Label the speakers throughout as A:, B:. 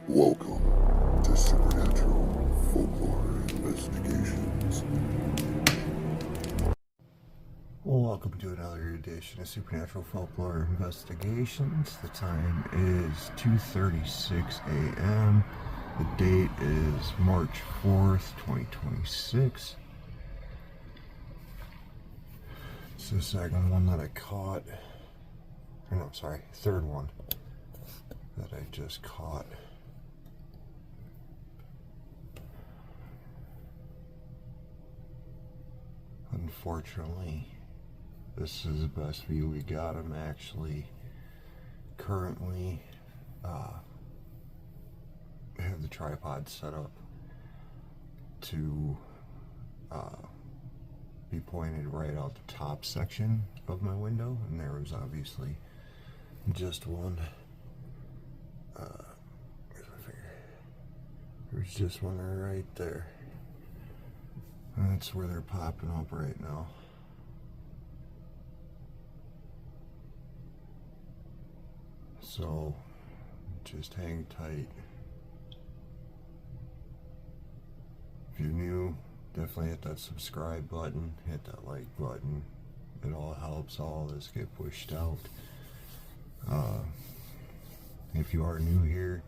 A: Welcome to Supernatural Folklore Investigations.
B: Well, welcome to another edition of Supernatural Folklore Investigations. The time is 2:36 a.m. The date is March 4th, 2026. It's the second one that I caught. Or no, sorry, third one that I just caught. Unfortunately, this is the best view we got. I'm actually currently have the tripod set up to be pointed right out the top section of my window, and there was obviously just one. Where's my finger? There's just one right there. That's where they're popping up right now. So, just hang tight. If you're new, definitely hit that subscribe button, hit that like button. It all helps all this get pushed out. If you are new here,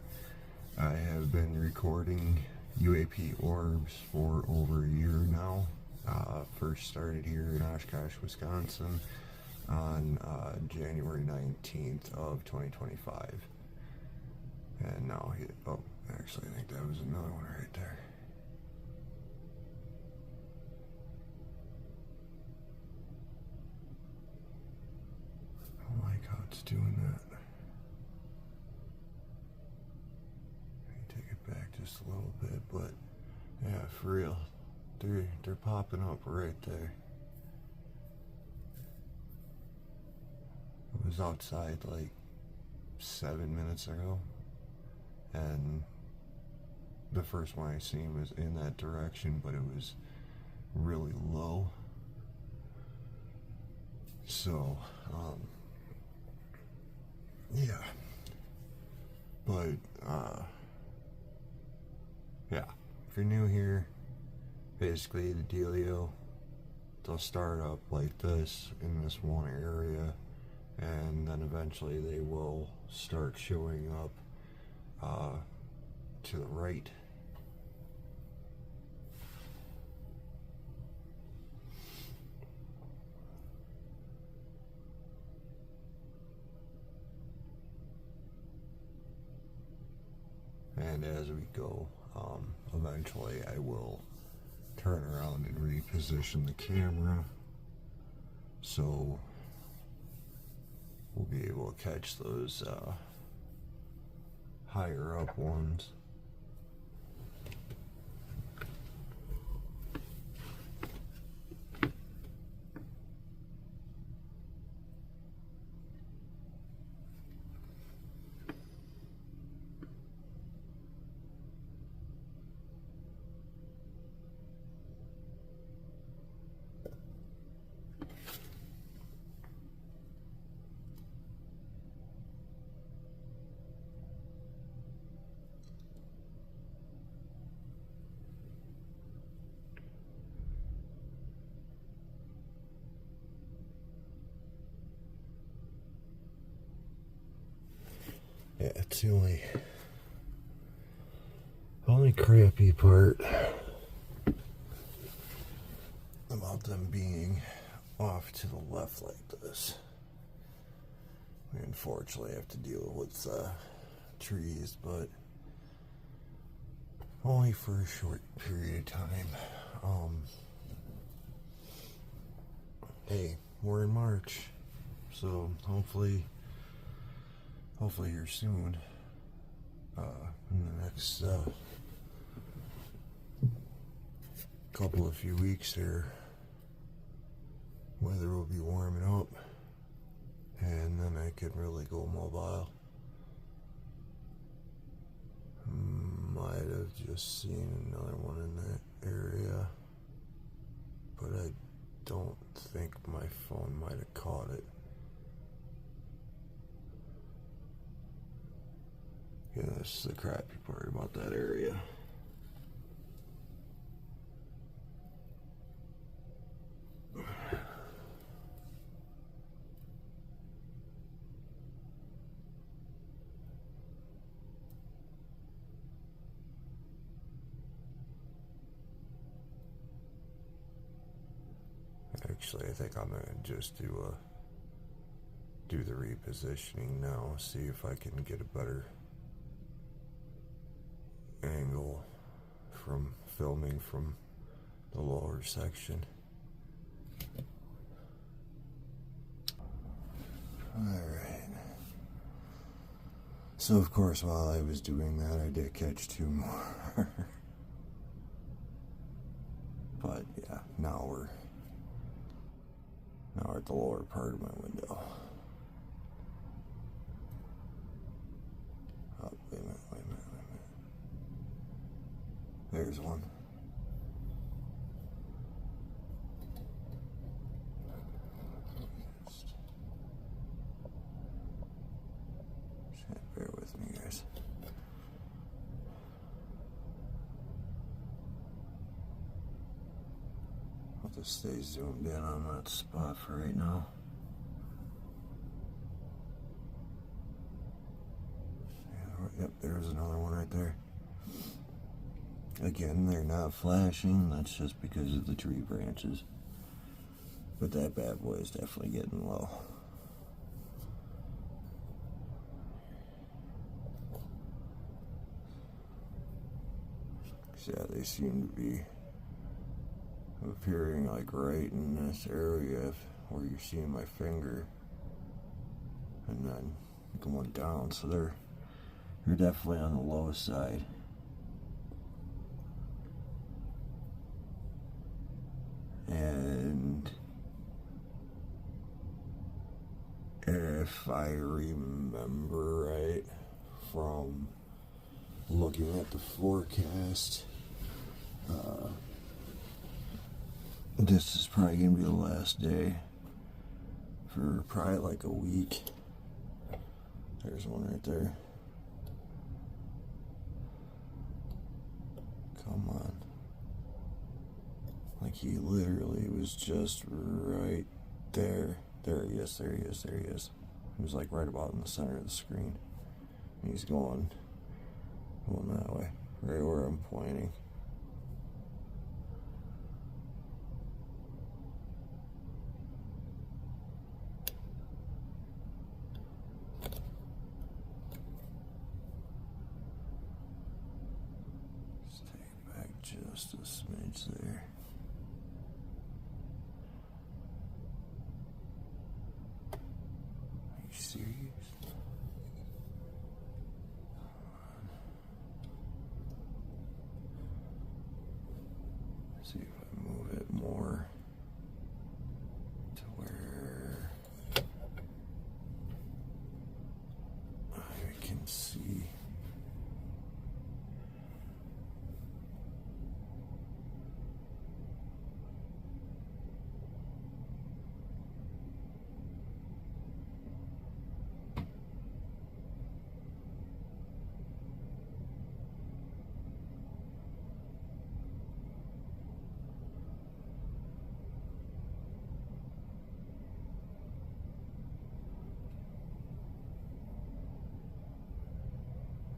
B: I have been recording UAP orbs for over a year now. First started here in Oshkosh, Wisconsin on January 19th of 2025. And now, oh, actually I think that was another one right there. I don't like how it's doing that. Take it back just a little bit, but yeah, for real, they're popping up right there. I was outside like 7 minutes ago, and the first one I seen was in that direction, but it was really low. So, yeah, but yeah, if you're new here, basically the dealio, they'll start up like this in this one area, and then eventually they will start showing up to the right. And as we go, eventually I will turn around and reposition the camera so we'll be able to catch those higher up ones. Yeah, it's the only crappy part about them being off to the left like this. We unfortunately have to deal with trees, but only for a short period of time. Hey, we're in March, so hopefully here soon, in the next couple of few weeks here, weather will be warming up, and then I could really go mobile. Might have just seen another one in that area, but I don't think my phone might have caught it. Yeah, that's the crappy part about that area. Actually, I think I'm gonna just do the repositioning now. See if I can get a better angle from filming from the lower section. Alright. So of course while I was doing that I did catch 2 more. But yeah, now we're at the lower part of my window. Oh, wait a minute. There's one. Just bear with me, guys. I'll just stay zoomed in on that spot for right now. Yep, there's another one right there. Again, they're not flashing, that's just because of the tree branches. But that bad boy is definitely getting low. Yeah, they seem to be appearing like right in this area where you're seeing my finger, and then going down, so they're definitely on the lowest side. And if I remember right from looking at the forecast, this is probably gonna be the last day for probably like a week. There's one right there. Come on. Like he literally was just right there. There he is. He was like right about in the center of the screen. And he's going that way, right where I'm pointing. Stay back just a smidge there. Are you serious? See if I move it more to where I can see.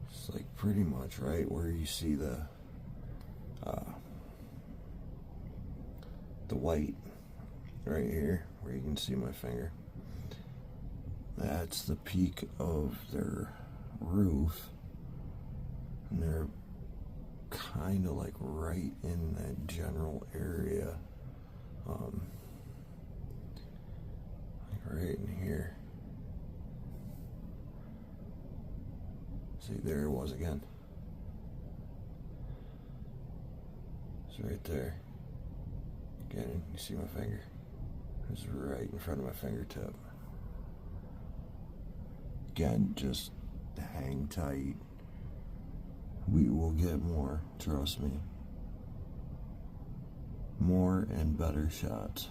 B: It's like pretty much right where you see the white right here, where you can see my finger. That's the peak of their roof, and they're kind of like right in that general area, like right in here. See, there it was again. It's right there. Again, you see my finger? It's right in front of my fingertip. Again, just hang tight. We will get more, trust me. More and better shots.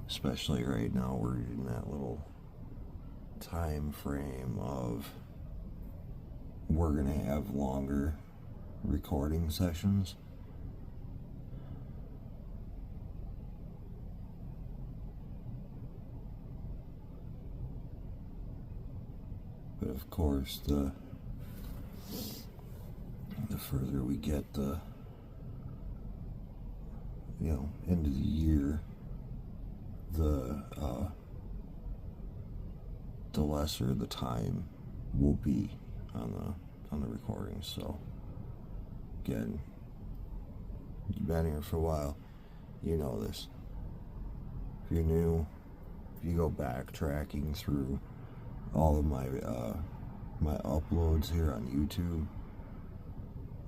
B: especially right now we're in that little time frame of we're gonna have longer recording sessions. But of course, the further we get the end of the year, the lesser the time will be on the recording. So again, you've been here for a while, you know this. If you're new, if you go backtracking through all of my my uploads here on YouTube,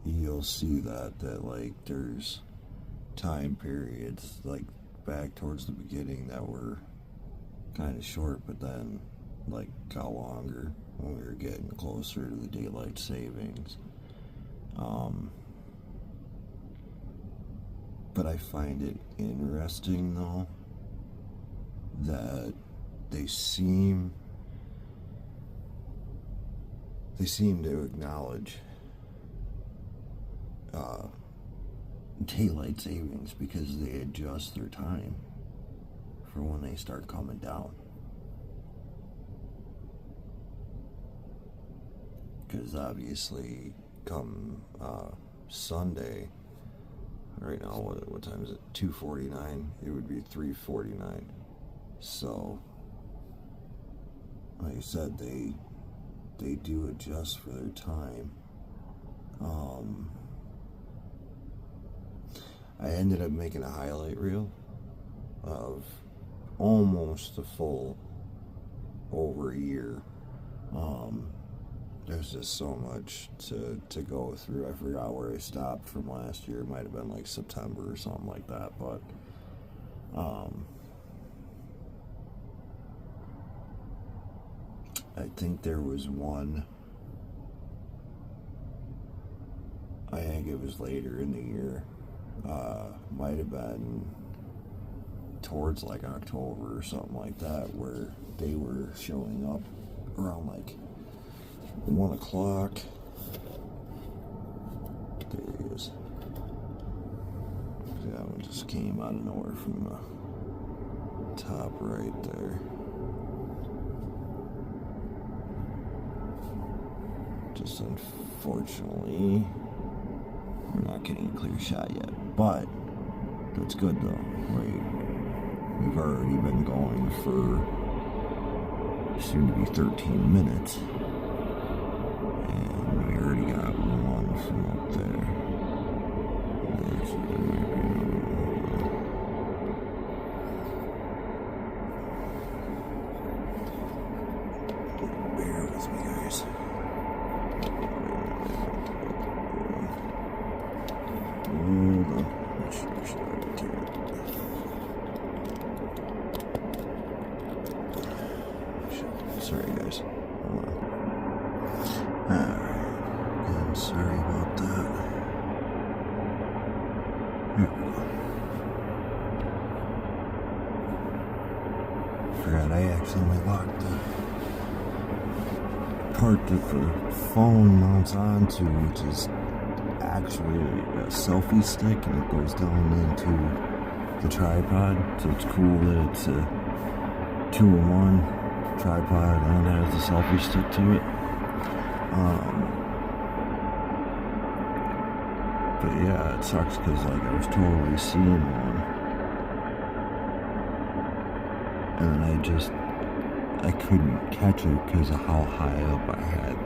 B: you'll see that like there's time periods like back towards the beginning that were kind of short, but then like got longer when we were getting closer to the daylight savings. But I find it interesting though that they seem to acknowledge daylight savings because they adjust their time for when they start coming down. Because obviously come Sunday, right now what time is it? 2:49. It would be 3:49. So like I said, they do adjust for their time. I ended up making a highlight reel of almost a full over a year. There's just so much to go through. I forgot where I stopped from last year. It might have been like September or something like that, but I think there was one, I think it was later in the year, might have been towards like October or something like that, where they were showing up around like 1 o'clock. There he is. That one just came out of nowhere from the top right there. Just unfortunately, we're not getting a clear shot yet, but that's good though. Like, we've already been going for soon to be 13 minutes, and we already got one from up there. There's maybe another one. Bear with me, guys. Sorry, guys. Hold on. Alright. Again, sorry about that. Here we go. Forgot I accidentally locked the part that the phone mounts onto, which is actually a selfie stick, and it goes down into the tripod. So it's cool that it's a 2-in-1 tripod and has the selfie stick to it. But yeah, it sucks because like I was totally seeing one, and then I couldn't catch it because of how high up I had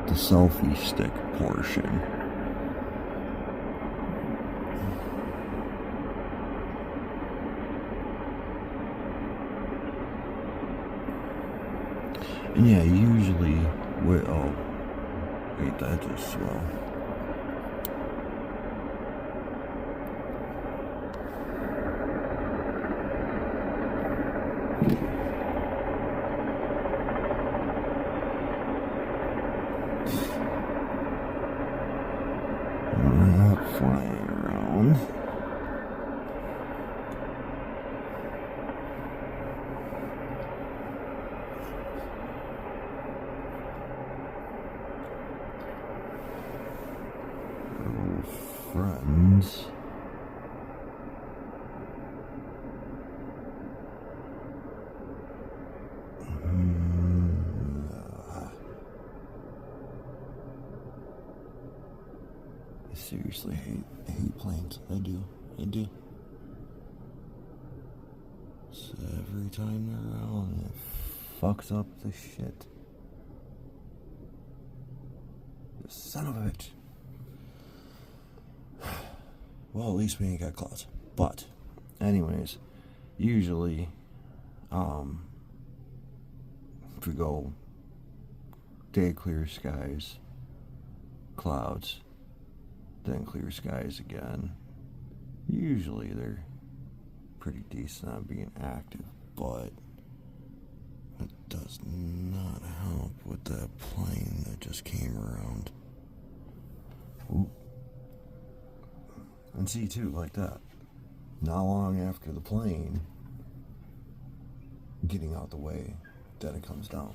B: the selfie stick portion. And yeah, usually oh wait, that just slow. Flying around. planes. I seriously hate planes. I do. So every time they're around, it fucks up the shit. The son of a bitch. Well, at least we ain't got clouds. But, anyways, usually, if we go day clear skies, clouds, then clear skies again, usually they're pretty decent on being active, but it does not help with that plane that just came around. Ooh. And see, too, like that. Not long after the plane getting out the way, then it comes down.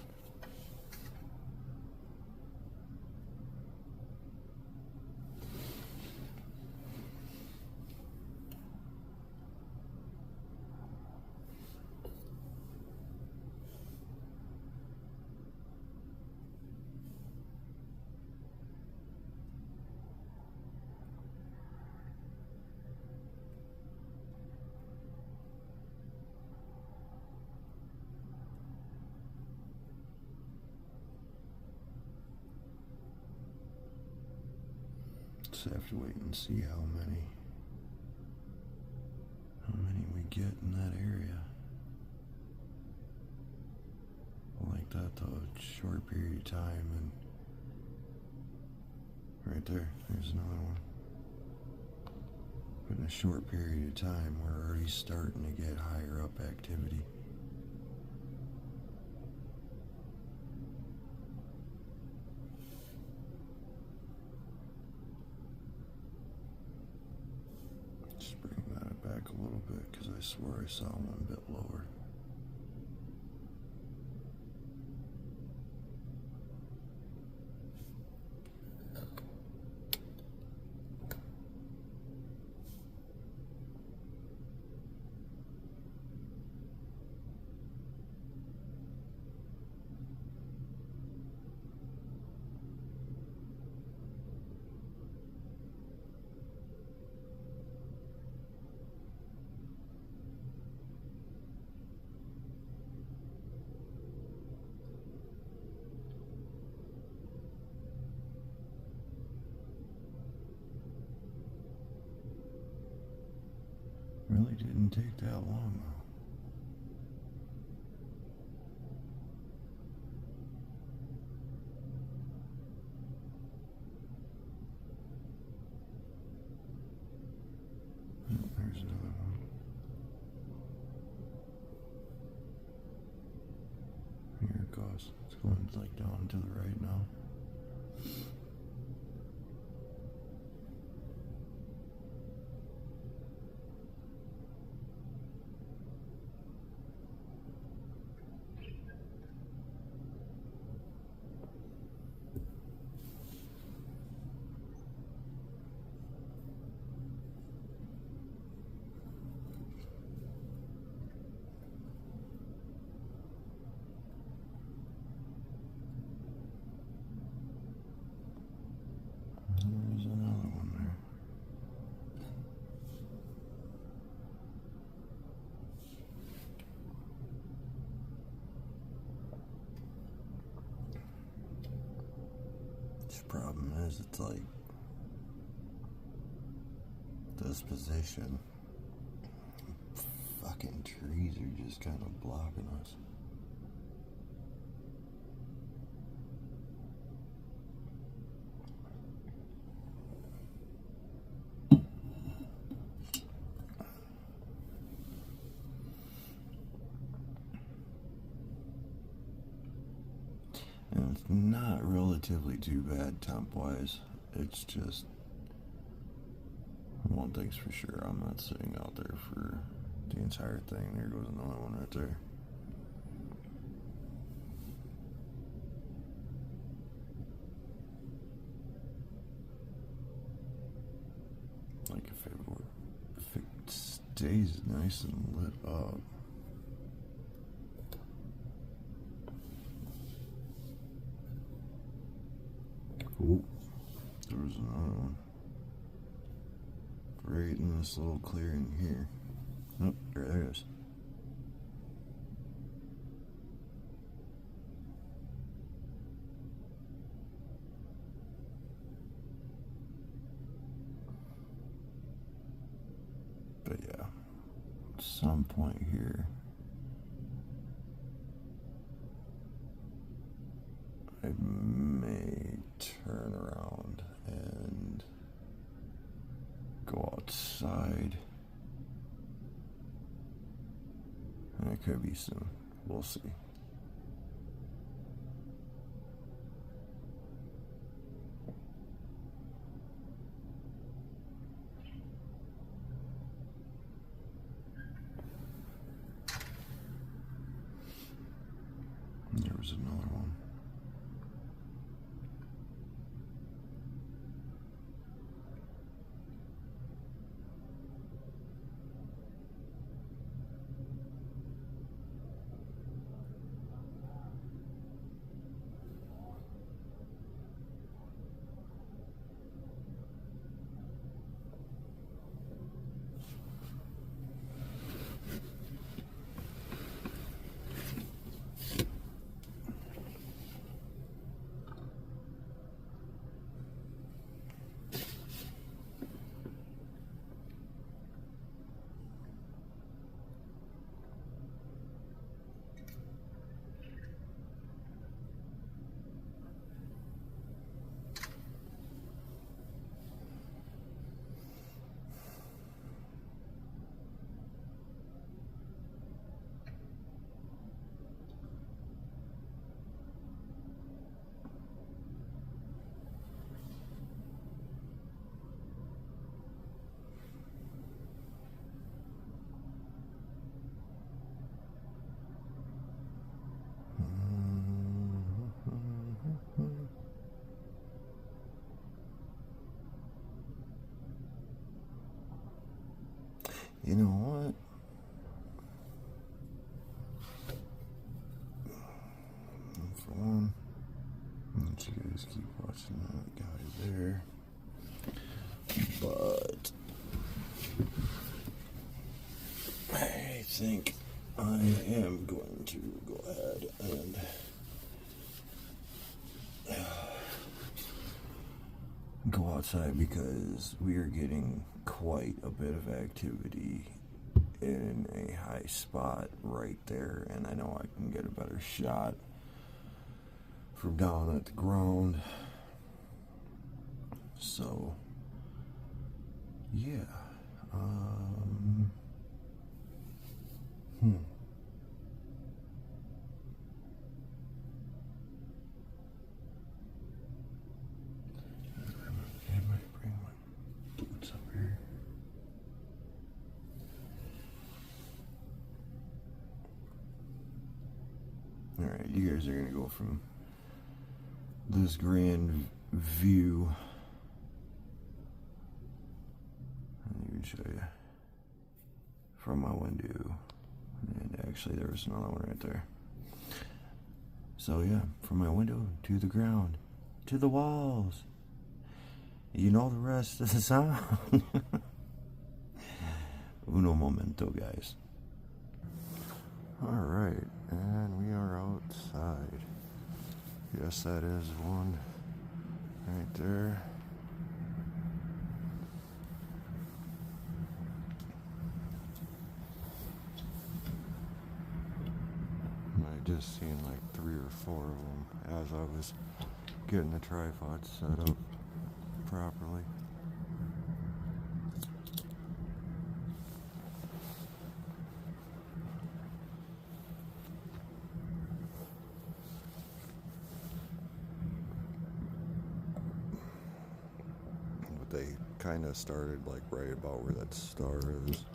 B: Just have to wait and see how many we get in that area. Like that, though, a short period of time, and right there's another one. But in a short period of time, we're already starting to get higher up activity. Just bring that back a little bit, because I swear I saw one a bit lower. Really didn't take that long, though. There's another one. Here it goes. It's going like down to the right now. There's another one there. The problem is, it's like this position. Fucking trees are just kind of blocking us. And it's not relatively too bad temp-wise. It's just, one thing's for sure, I'm not sitting out there for the entire thing. There goes another one right there. Like if it stays nice and lit up. Oh, there was another one. Right in this little clearing here. Oh, there it is. But yeah, at some point here, I may turn around and go outside. And it could be soon. We'll see. There was another one. You know what? For one, let you guys keep watching that guy there. But I think I am going to go ahead and go outside because we are getting quite a bit of activity in a high spot right there, and I know I can get a better shot from down at the ground. So yeah, I might bring my boots up here. Alright, you guys are gonna go from this grand view. Let me show you from my window. And actually, there was another one right there. So yeah, from my window to the ground, to the walls. You know the rest of the song. Uno momento, guys. Alright, and we are outside. Yes, that is one right there. I just seen like 3 or 4 of them as I was getting the tripod set up properly. But they kind of started like right about where that star is.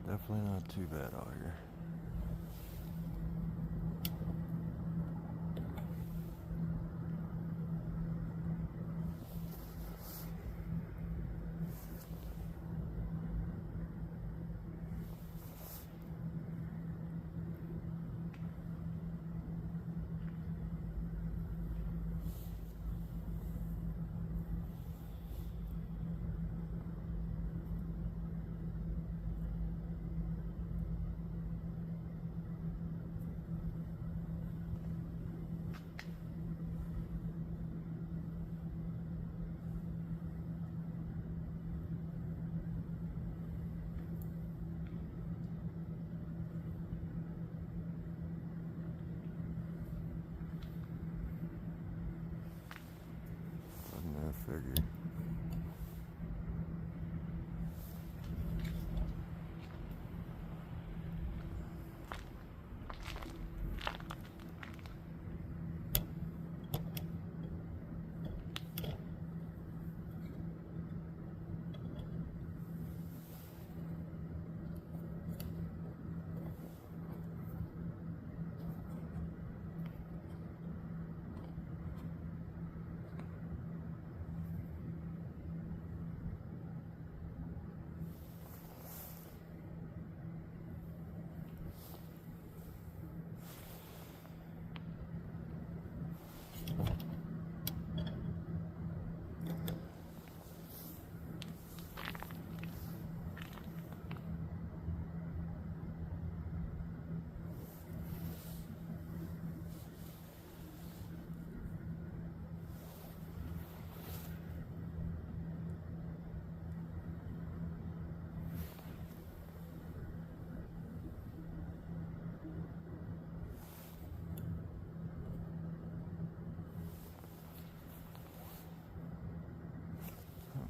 B: Definitely not too bad out here. I figured.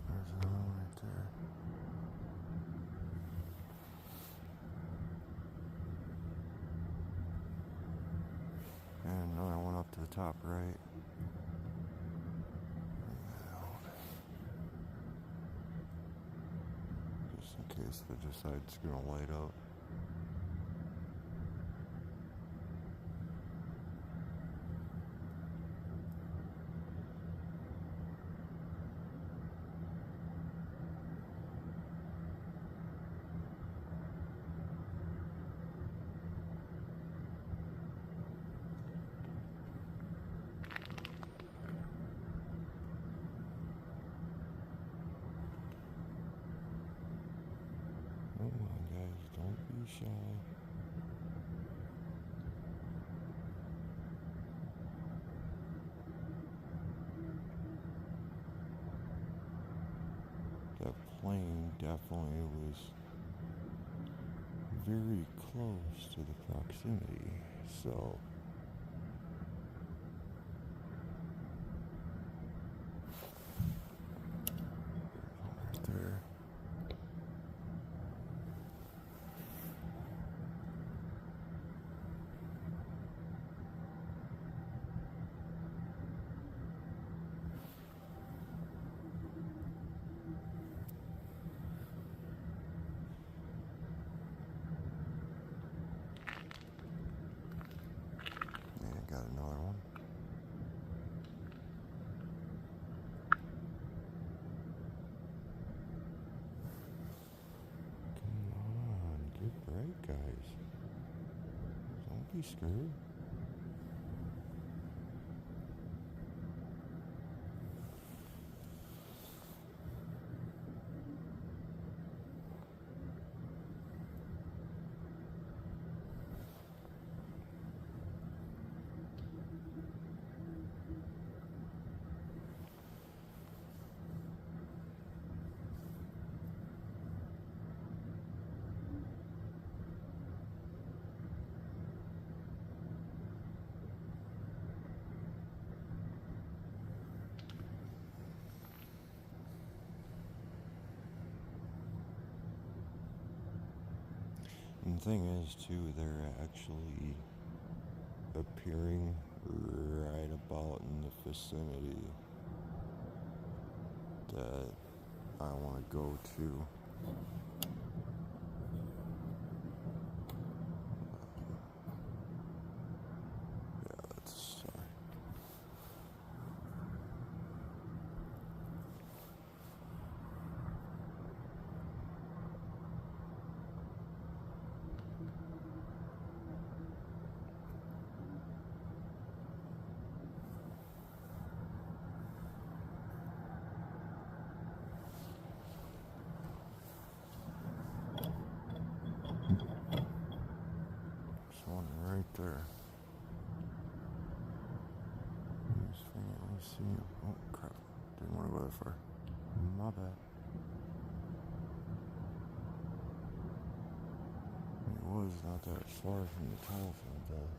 B: There's another one right there. And another one up to the top right. Just in case they decide it's gonna light up. Come on, guys, don't be shy. That plane definitely was very close to the proximity, so right there. And got another one. Come on, get bright, guys. Don't be scared. And the thing is, too, they're actually appearing right about in the vicinity that I want to go to. right there. Let me see him. Oh crap. Didn't want to go that far. My bad. It was not that far from the telephone though.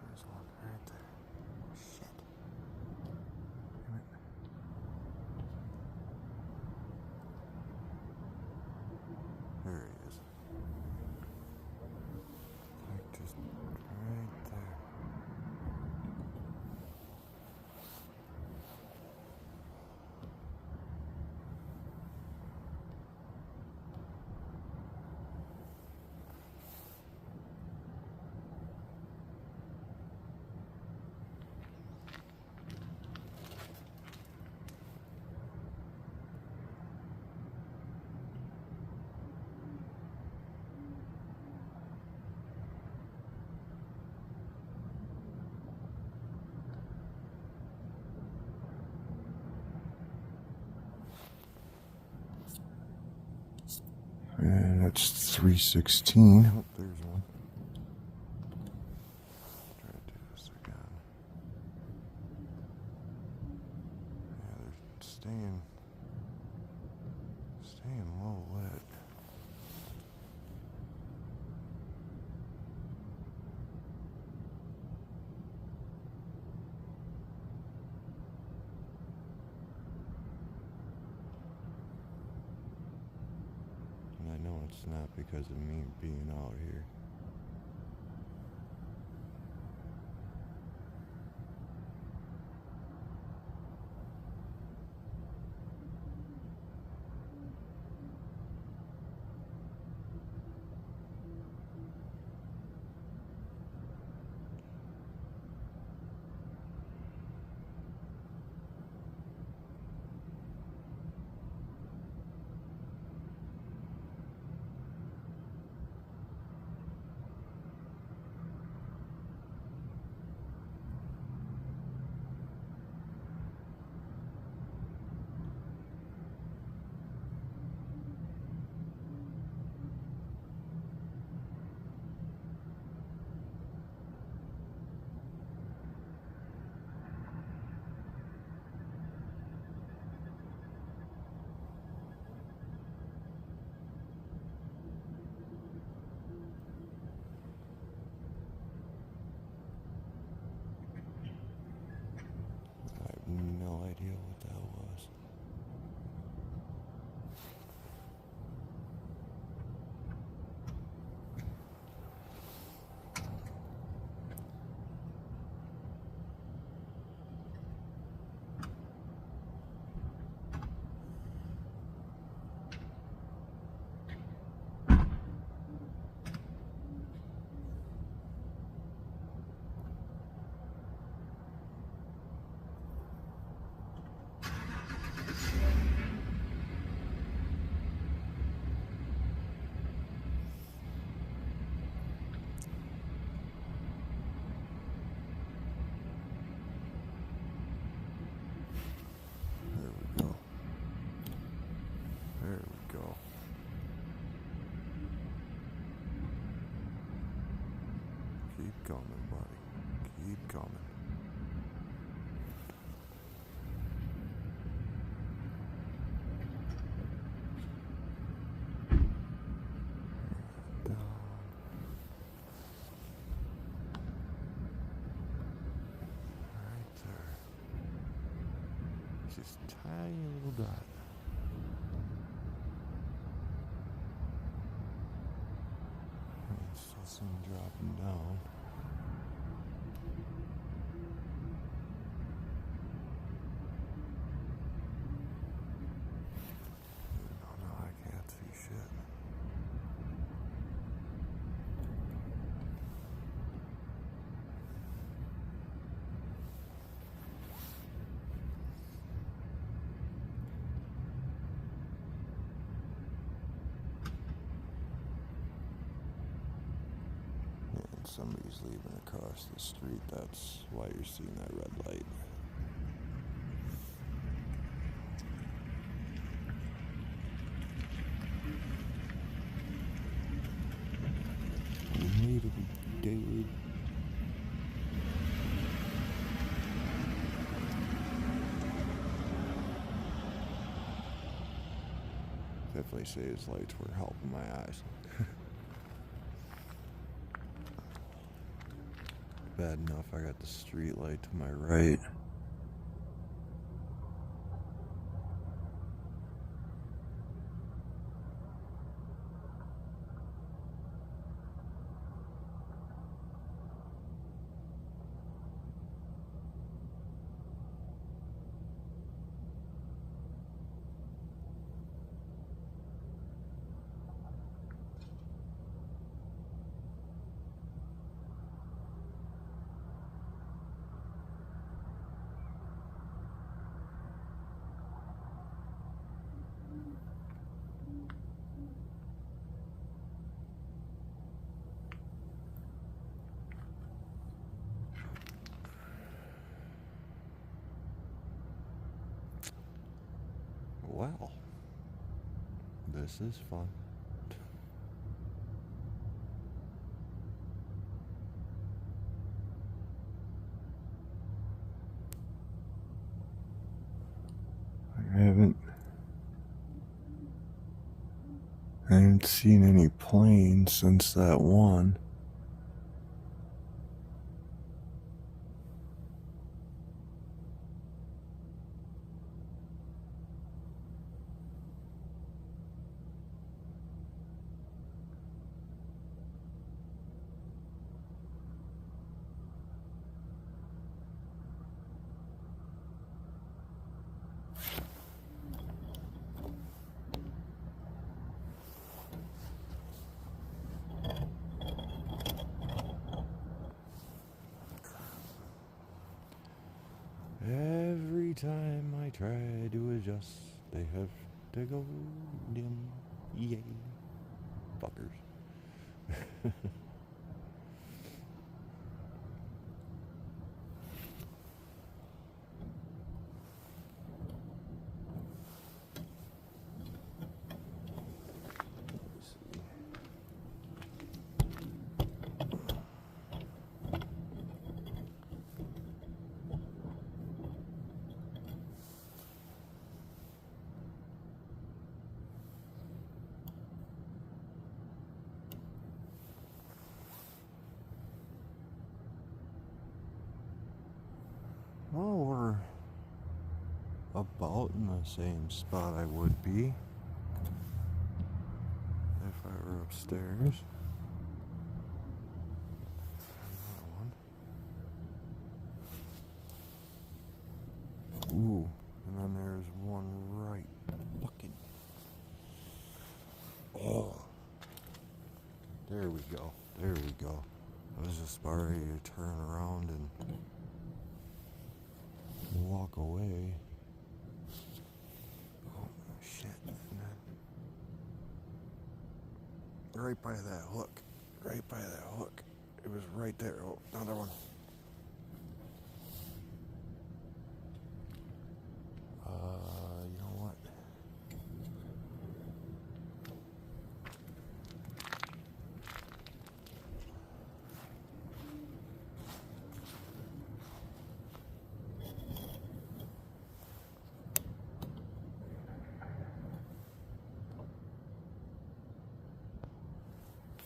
B: There's one right there. Shit. Damn it. There he is. Like just right there. And that's 316. Oh, there's one. Try to do this again. Yeah, they're staying low lit. And I know it's not because of me being out here. Just tiny little dot. Still see him dropping down. No, I can't see shit. And somebody's leaving across the street. That's why you're seeing that red light. Need to be dead. Definitely say his lights were helping my eyes. Bad enough I got the street light to my right. Well, this is fun. I haven't seen any planes since that one. Every time I try to adjust, they have to go dim. Yay. Fuckers. Well, we're about in the same spot I would be if I were upstairs. Ooh, and then there's one right fucking. Oh, there we go. There we go. I was just about ready to turn around and walk away. Oh shit! And then right by that hook. Right by that hook. It was right there. Oh, another one. You know what?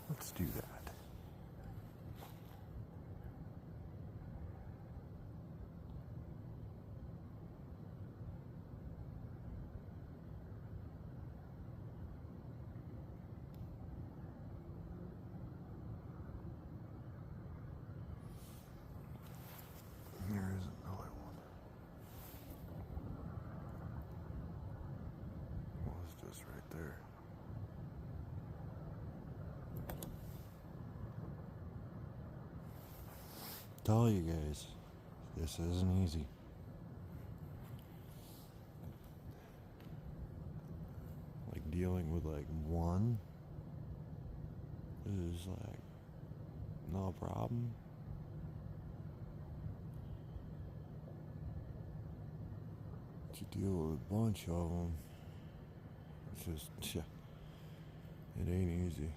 B: Let's do that. there. Tell you guys, this isn't easy. Like dealing with like one is like no problem. To deal with a bunch of them, it's just, it ain't easy.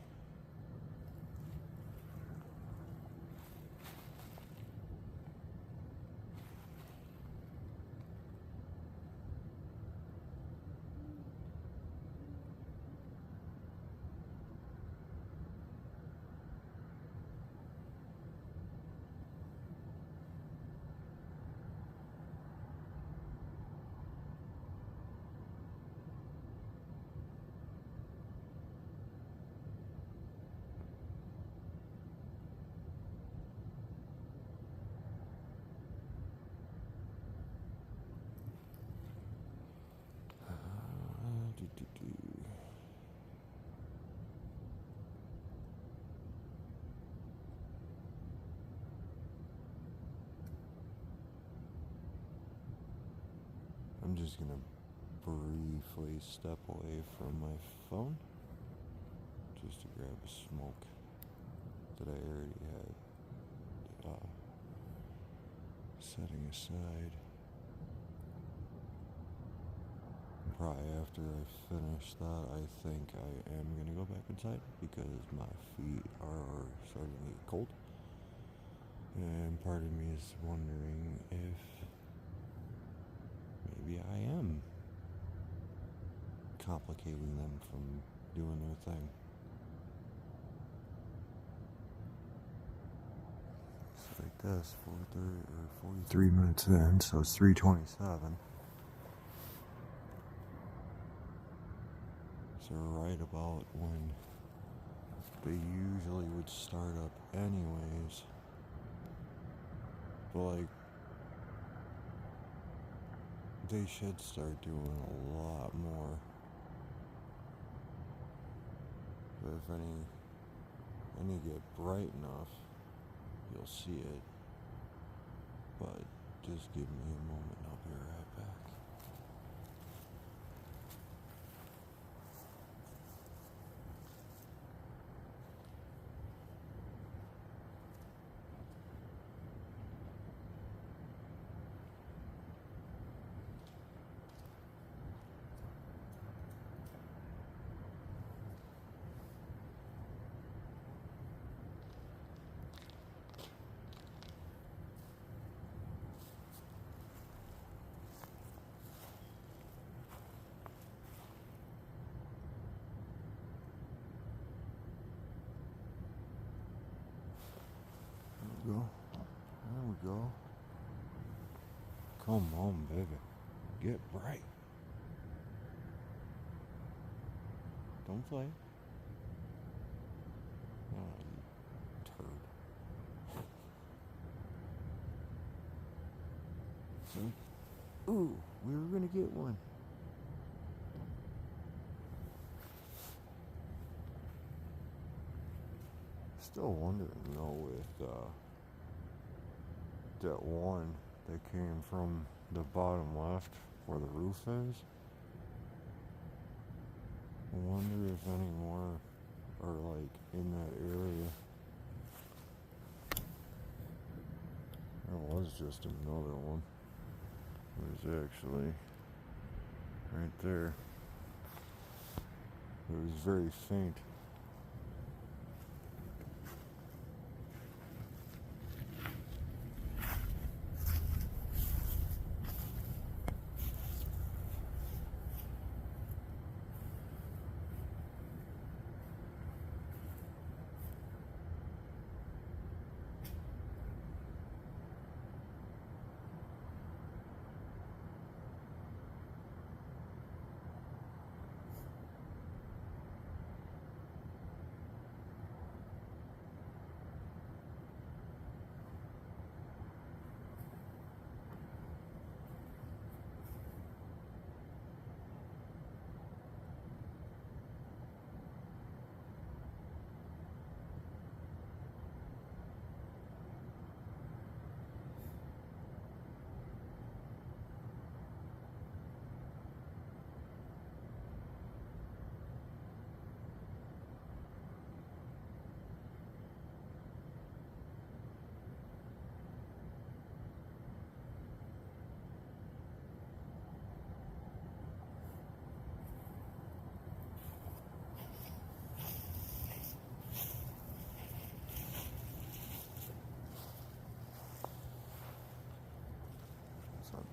B: I'm just gonna briefly step away from my phone just to grab a smoke that I already had setting aside. Probably after I finish that, I think I am gonna go back inside because my feet are starting to get cold. And part of me is wondering if maybe I am complicating them from doing their thing. It's like this, 43 minutes in, so it's 3:27. So right about when they usually would start up anyways. But like, they should start doing a lot more. But if any get bright enough, you'll see it. But just give me a moment, I'll be right back. There we go. Come on, baby. Get bright. Don't play. Oh, you turd. See? Ooh, we were gonna get one. Still wondering though if that one that came from the bottom left where the roof is. I wonder if any more are like in that area. There was just another one. It was actually right there. It was very faint.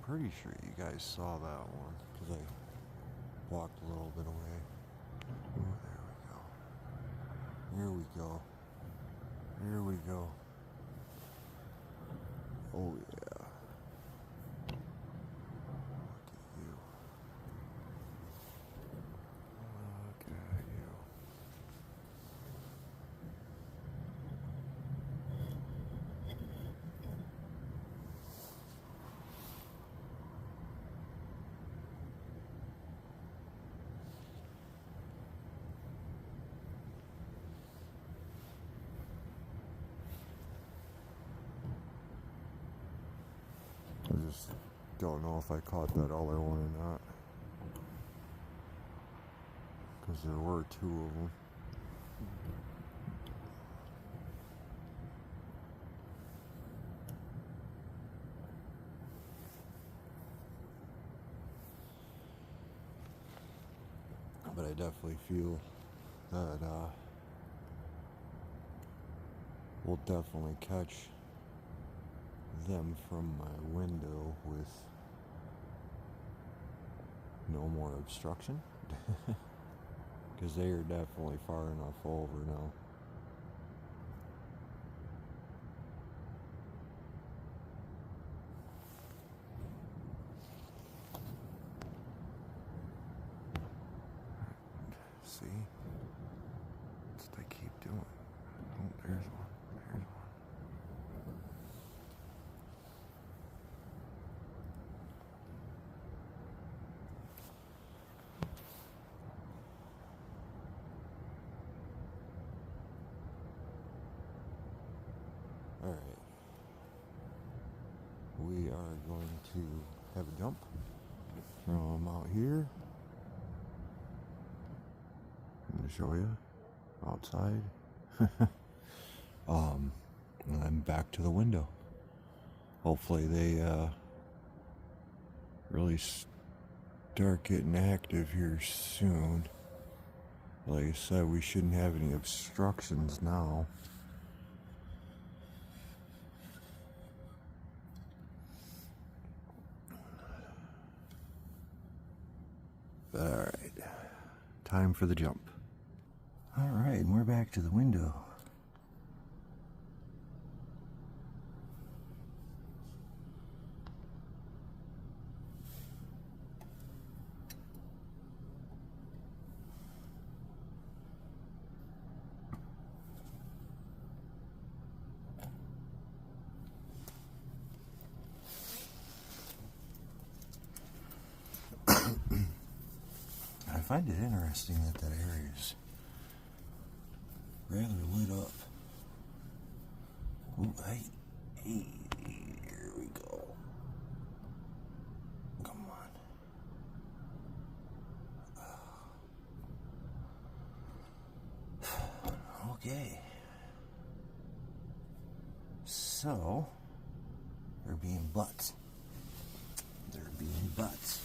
B: Pretty sure you guys saw that one because I walked a little bit away. Oh, there we go. Here we go. Here we go. Oh yeah. Look at you. Look at you. I just don't know if I caught that other one or not. Because there were two of them. But I definitely feel that we'll definitely catch them from my window with no more obstruction. Because they are definitely far enough over now. See? That's what they keep doing. Oh, there's one. There's one. Alright. We are going to have a jump from out here. I'm going to show you outside. And then back to the window. Hopefully they really start getting active here soon. Like I said, we shouldn't have any obstructions now. But alright, time for the jump. Alright, and we're back to the window. I find it interesting that that area is rather lit up. Oh, hey, here we go. Come on. Okay. So, they're being butts. They're being butts.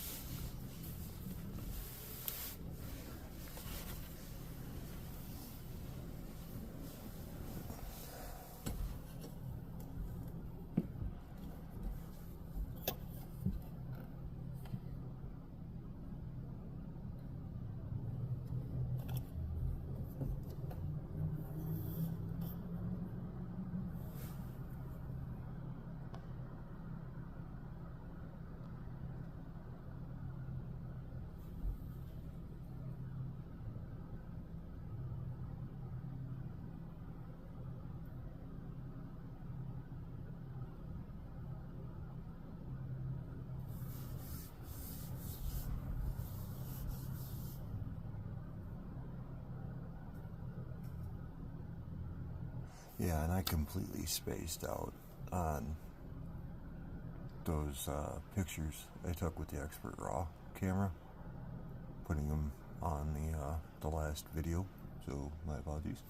B: Yeah, and I completely spaced out on those pictures I took with the Expert RAW camera, putting them on the last video, so my apologies.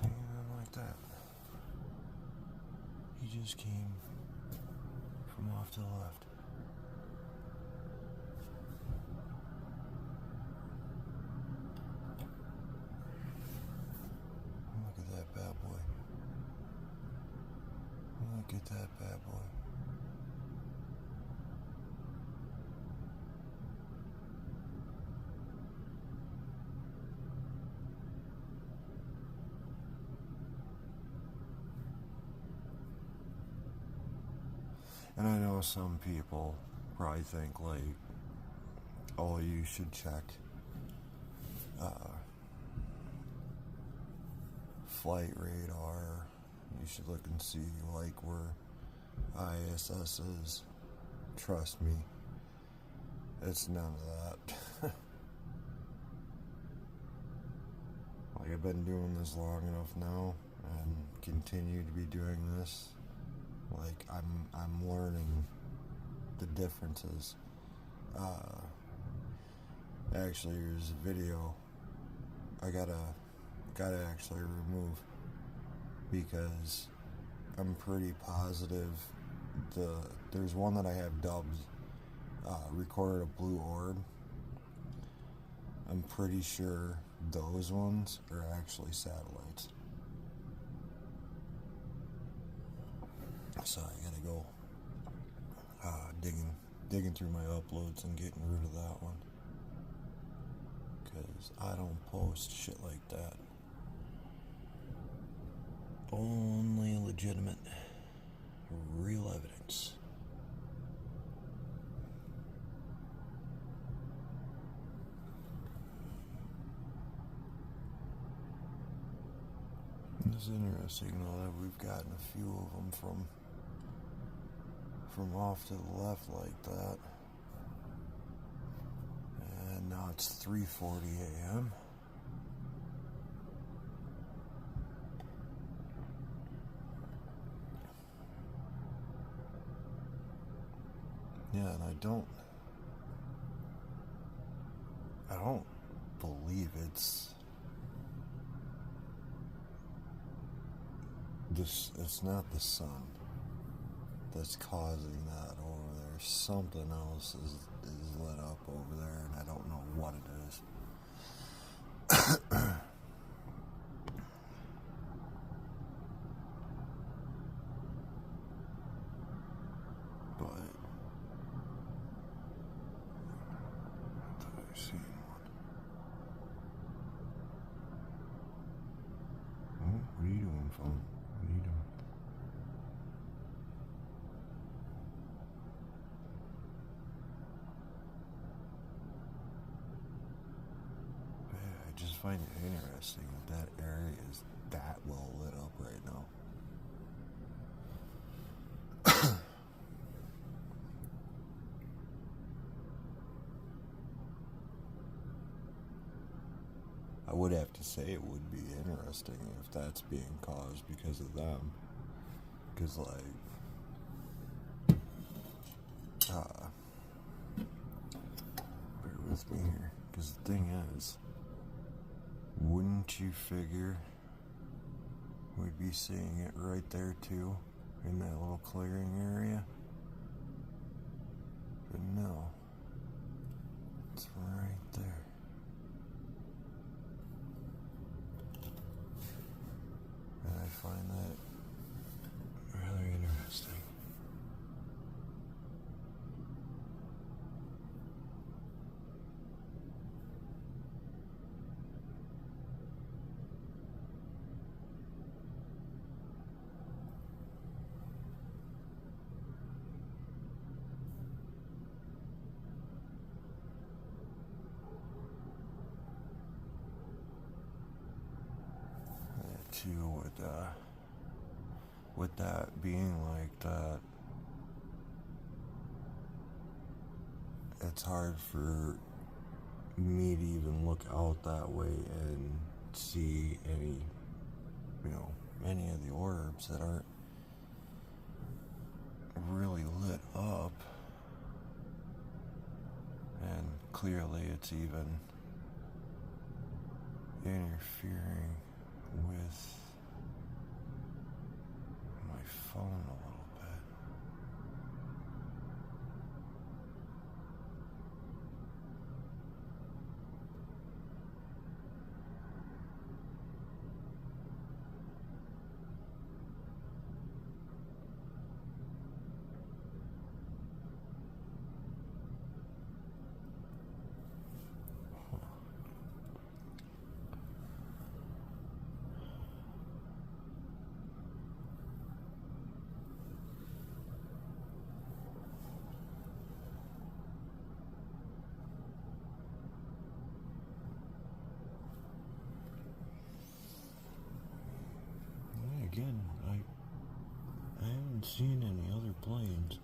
B: Hanging like that. He just came from off to the left. Look at that bad boy. that bad boy. And I know some people probably think like, oh, you should check flight radar. You should look and see like where ISS is. Trust me, it's none of that. Like, I've been doing this long enough now and continue to be doing this. Like, I'm learning the differences. Actually, there's a video I gotta actually remove because I'm pretty positive there's one that I have dubbed recorded a blue orb. I'm pretty sure those ones are actually satellites. So I gotta go digging through my uploads and getting rid of that one, because I don't post shit like that. Only legitimate, real evidence. It's interesting though that we've gotten a few of them from off to the left like that. And now it's 3:40 a.m. Yeah, and I don't believe it's not the sun that's causing that over there. Something else is lit up over there, and I don't know what it is. But I thought I seen one. Oh, what are you doing, phone? What are you doing? I just find it interesting that area is that well lit up right now. I would have to say it would be interesting if that's being caused because of them. Because, like, bear with me here. Because the thing is, wouldn't you figure we'd be seeing it right there too, in that little clearing area? But no, it's right there. And I find that rather interesting. Too, with that being like that, it's hard for me to even look out that way and see any of the orbs that aren't really lit up. And clearly it's even interfering with my phone a little bit. seeing any other planes.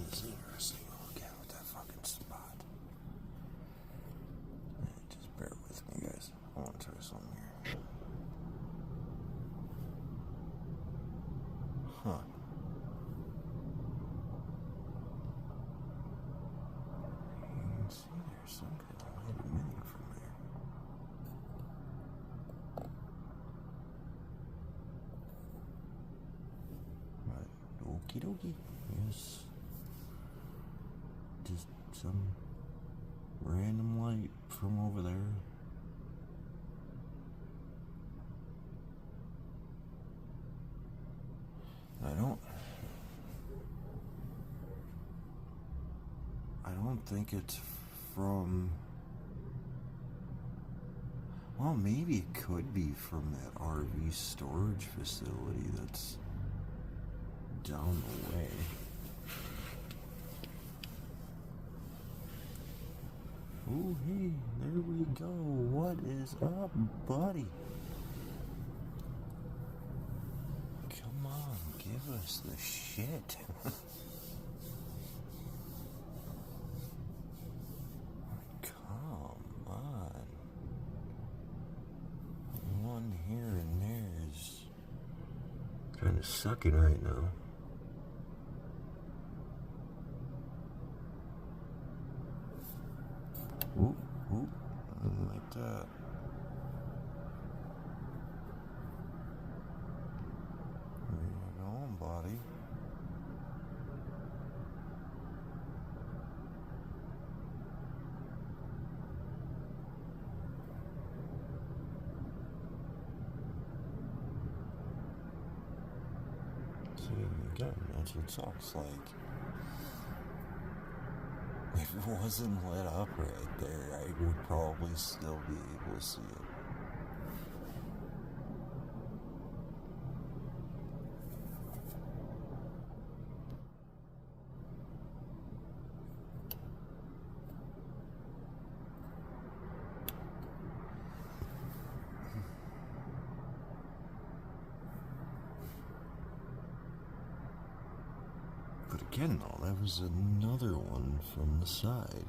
B: It's interesting to look at with that fucking spot. Just bear with me, guys. I want to try something here. Huh. You can see there's some kind of light emitting from there. But okie dokie. Yes. Just some random light from over there. I don't think it's from, well, maybe it could be from that RV storage facility that's down the way. Oh, hey, there we go. What is up, buddy? Come on, give us the shit. Come on. One here and there is kind of sucking right now. Ooh, ooh, like that. Where you going, buddy? See, again, that's what it sounds like. If it wasn't lit up right there, I would probably still be able to see it. But again, though, that was another one from the side.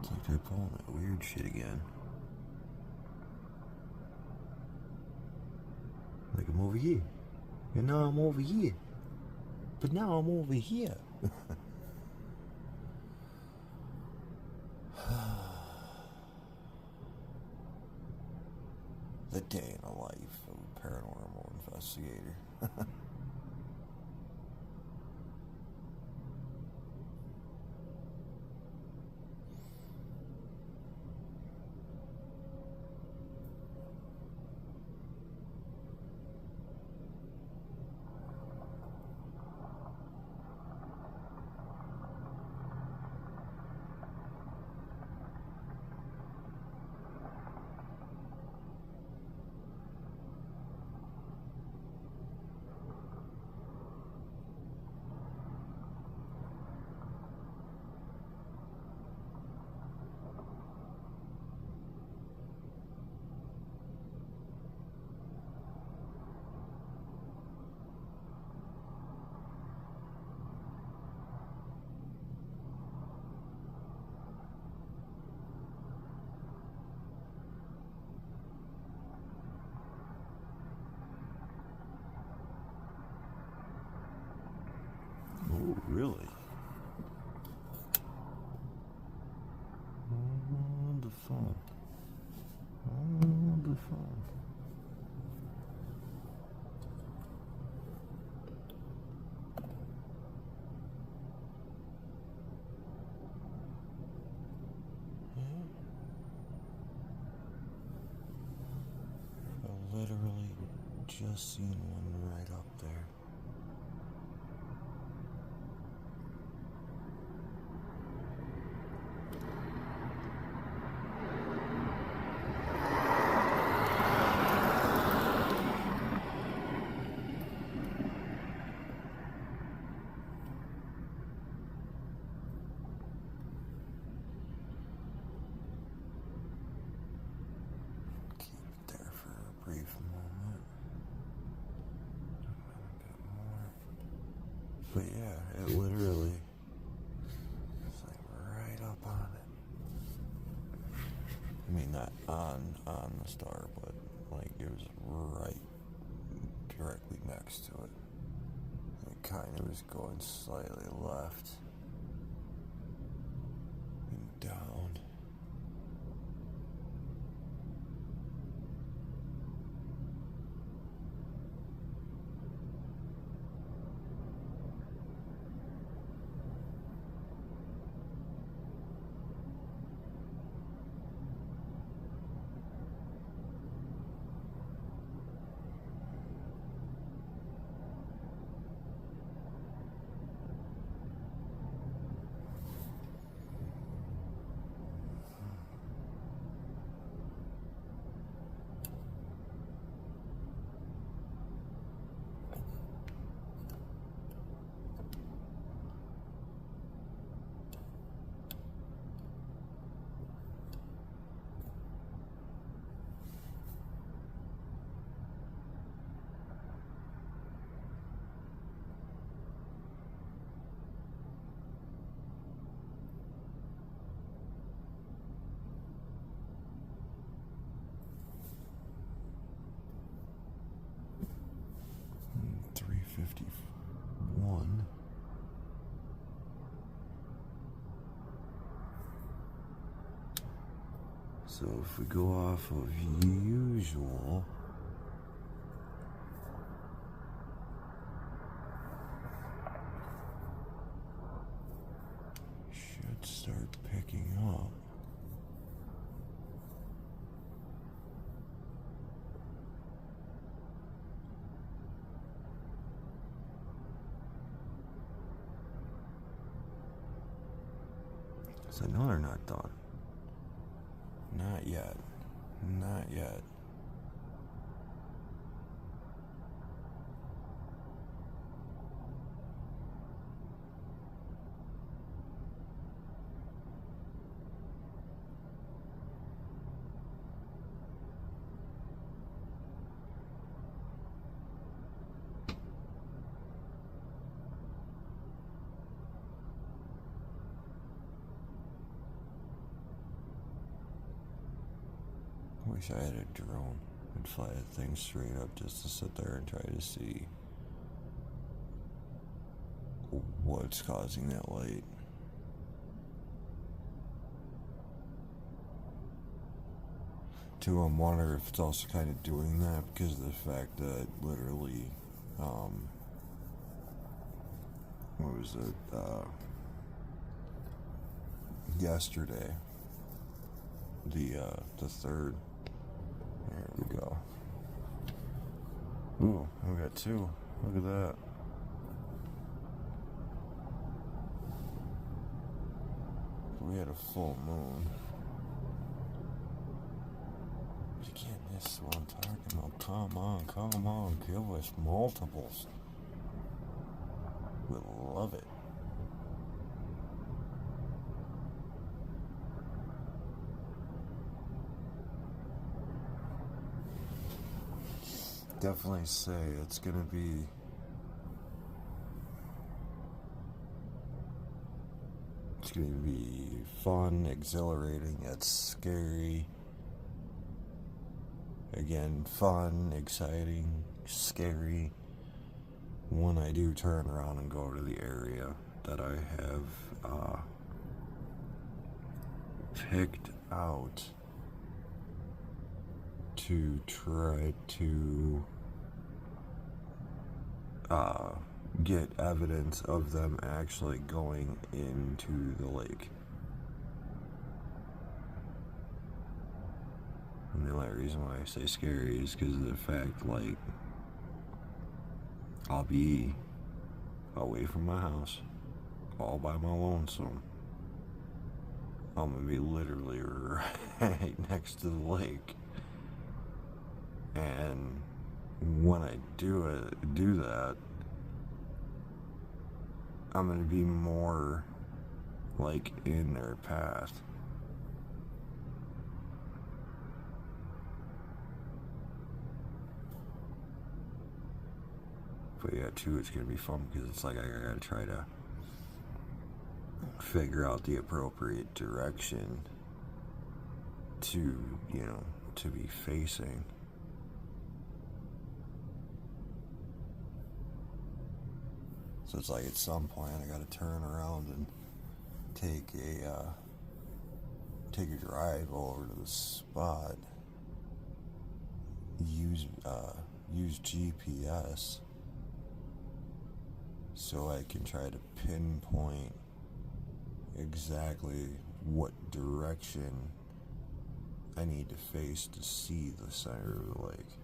B: It's like they're pulling that weird shit again. Like I'm over here. And now I'm over here. But now I'm over here. The day in the life of a paranormal investigator. just seen one right up there. Brief moment. A bit more. But yeah, it literally was like right up on it. I mean, not on the star, but like it was right directly next to it. It kind of was going slightly left and down. So if we go off of usual, should start picking up. So I know they're not done. Not yet. Not yet. Wish I had a drone. I'd fly that thing straight up just to sit there and try to see what's causing that light. Too, I'm wondering if it's also kind of doing that because of the fact that literally, what was it, yesterday, the 3rd, there we go. Ooh, we got 2, look at that. We had a full moon. Again, this is what I'm talking about. Come on, give us multiples. We love it. Definitely say it's gonna be fun, exhilarating, it's scary. Again, fun, exciting, scary. When I do turn around and go to the area that I have picked out to try to get evidence of them actually going into the lake. And the only reason why I say scary is because of the fact, like, I'll be away from my house, all by my lonesome. I'm gonna be literally right next to the lake. And when I do that, I'm gonna be more like in their path. But yeah, too, it's gonna be fun because it's like I gotta try to figure out the appropriate direction to, to be facing. So it's like at some point I gotta turn around and take a drive over to the spot, use GPS so I can try to pinpoint exactly what direction I need to face to see the center of the lake.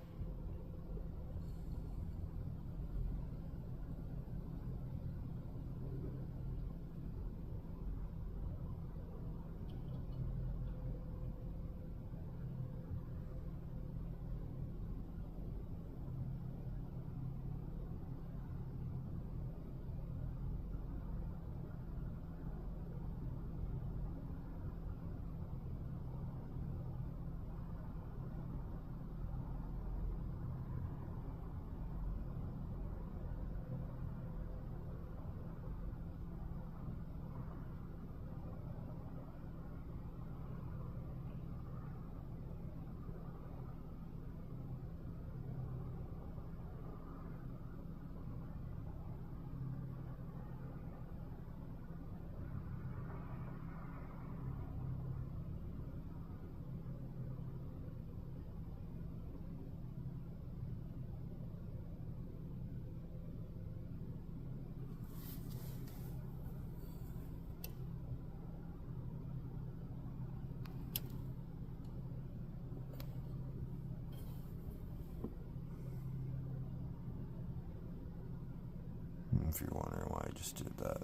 B: If you're wondering why I just did that.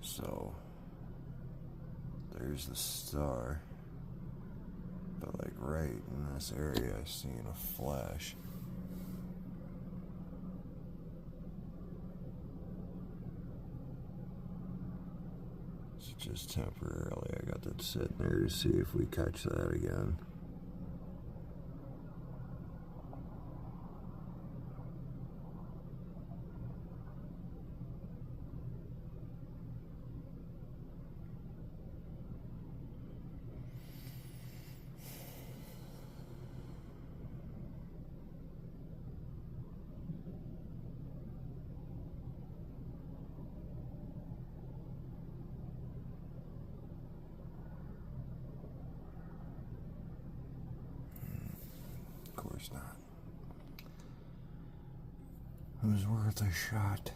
B: So, there's the star. But like right in this area, I seen a flash. So just temporarily, I got that sitting there to see if we catch that again. Of course not. It was worth a shot.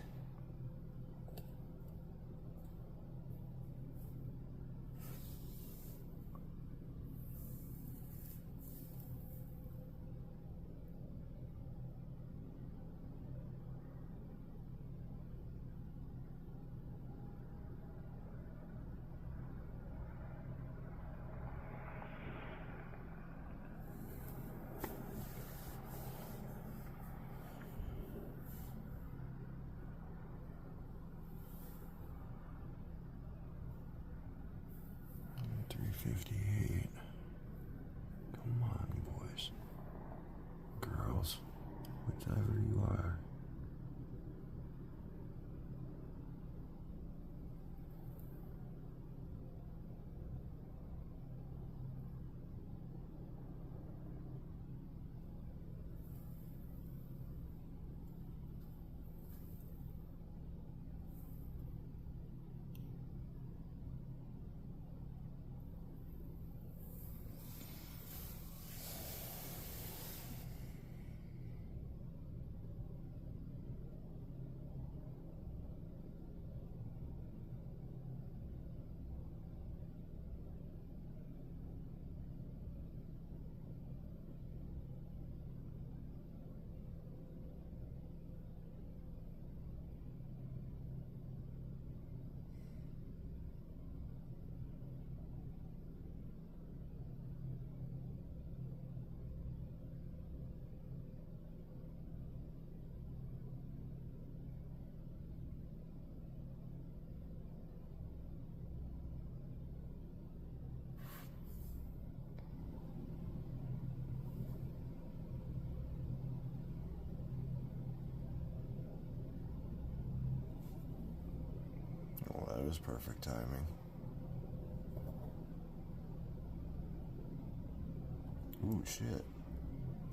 B: was perfect timing. Ooh, shit.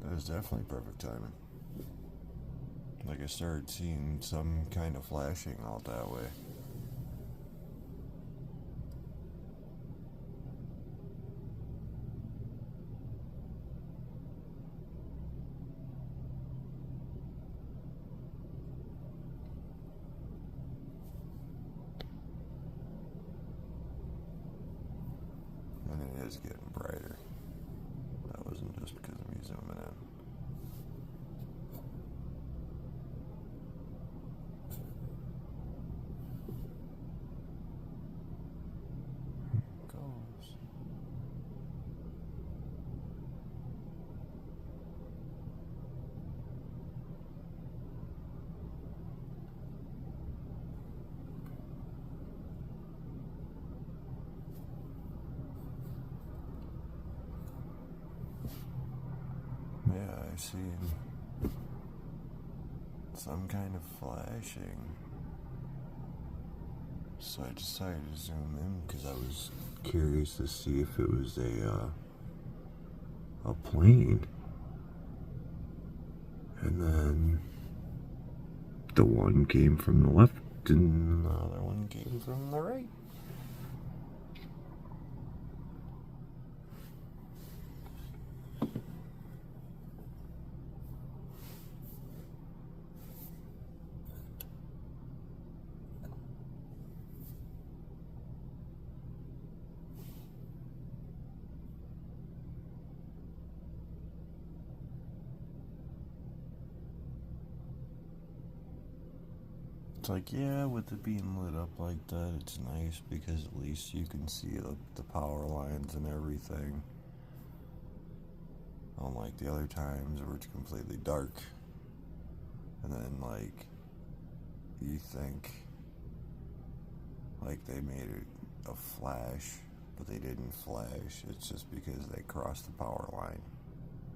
B: That was definitely perfect timing. Like, I started seeing some kind of flashing out that way. And it is getting brighter. That wasn't just because of me zooming in. Goes. Yeah, I see some kind of flashing. So I decided to zoom in because I was curious to see if it was a plane. And then the one came from the left and the other one came from the right. It's like, yeah, with it being lit up like that, it's nice because at least you can see the power lines and everything. Unlike the other times where it's completely dark. And then, like, you think, like, they made it a flash, but they didn't flash. It's just because they crossed the power line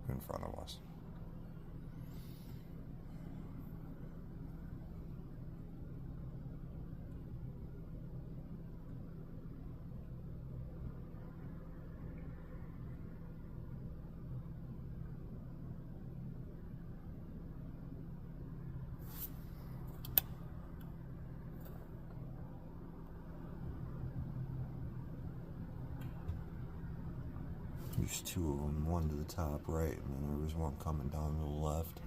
B: in front of us. There's two of them, one to the top right, and then there was one coming down to the left.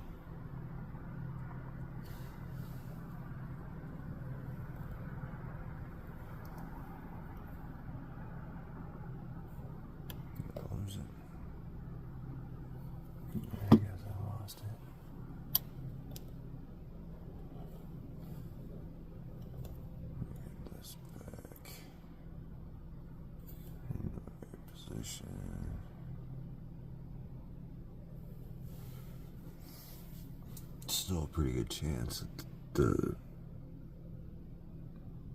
B: Did I lose it? I guess I lost it. Get this back into the right position. Still a pretty good chance that the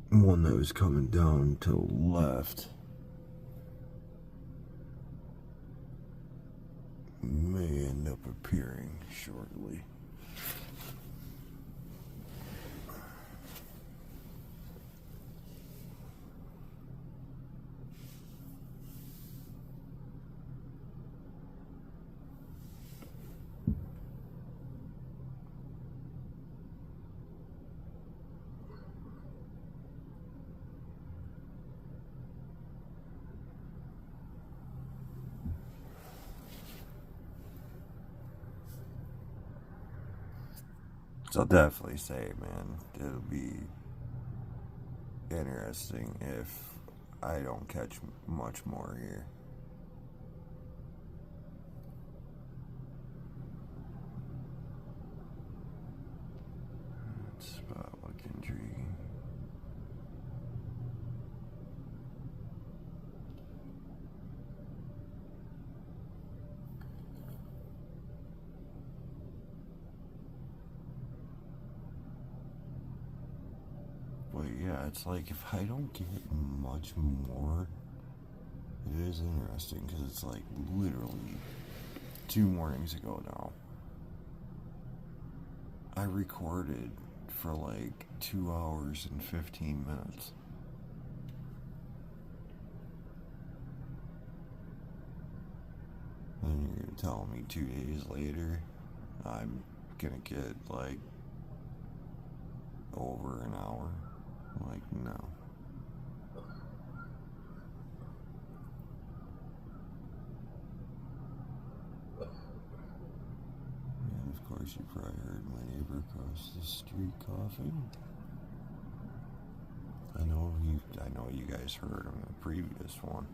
B: one that was coming down to the left may end up appearing shortly. So I'll definitely say, man, it'll be interesting if I don't catch much more here. That spot look intriguing. But yeah, it's like if I don't get much more, it is interesting because it's like literally 2 mornings ago now. I recorded for like 2 hours and 15 minutes. telling me 2 days later I'm gonna get like over an hour. I'm like, no. And of course you probably heard my neighbor across the street coughing. I know you guys heard him in the previous one.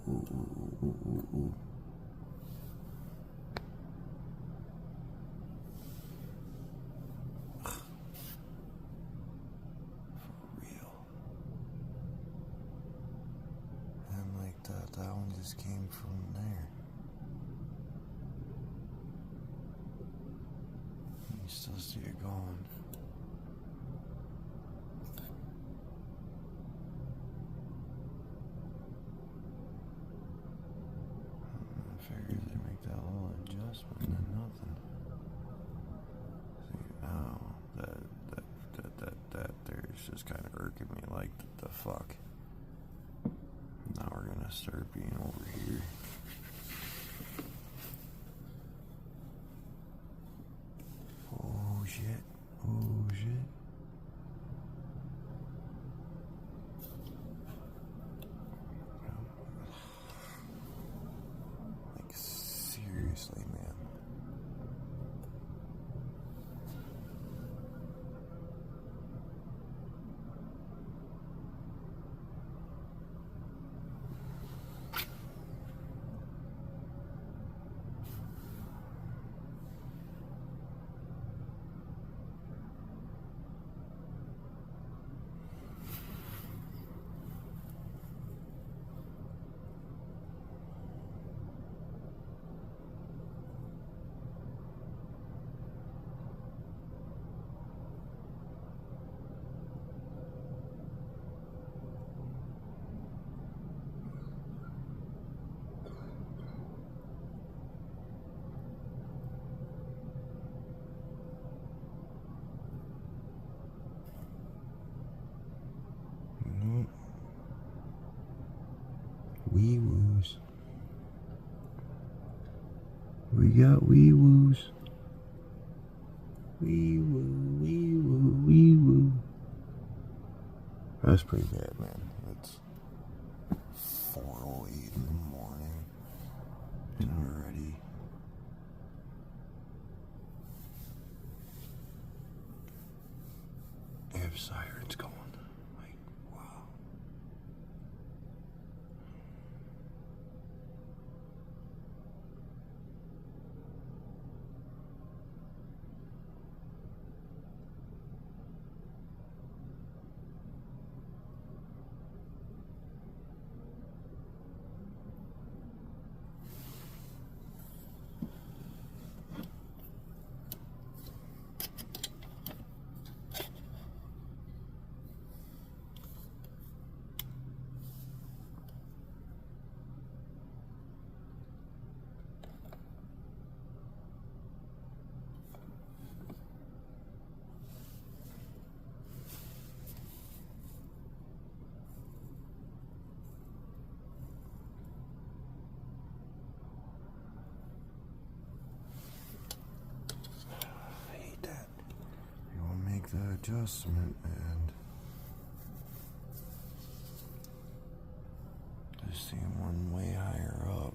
B: Ooh. That one just came from there. You still see it going. I figured they make that little adjustment and nothing. See, now that there's just kind of irking me like the fuck. Now we're gonna start being over here. Oh shit. Like seriously, man. Wee woos. We got wee woos. Wee woo, wee woo, wee woo. That's pretty bad, man. It's 4:08 in the morning, and we're ready. I have sirens going. Like, wow. adjustment and just seeing one way higher up.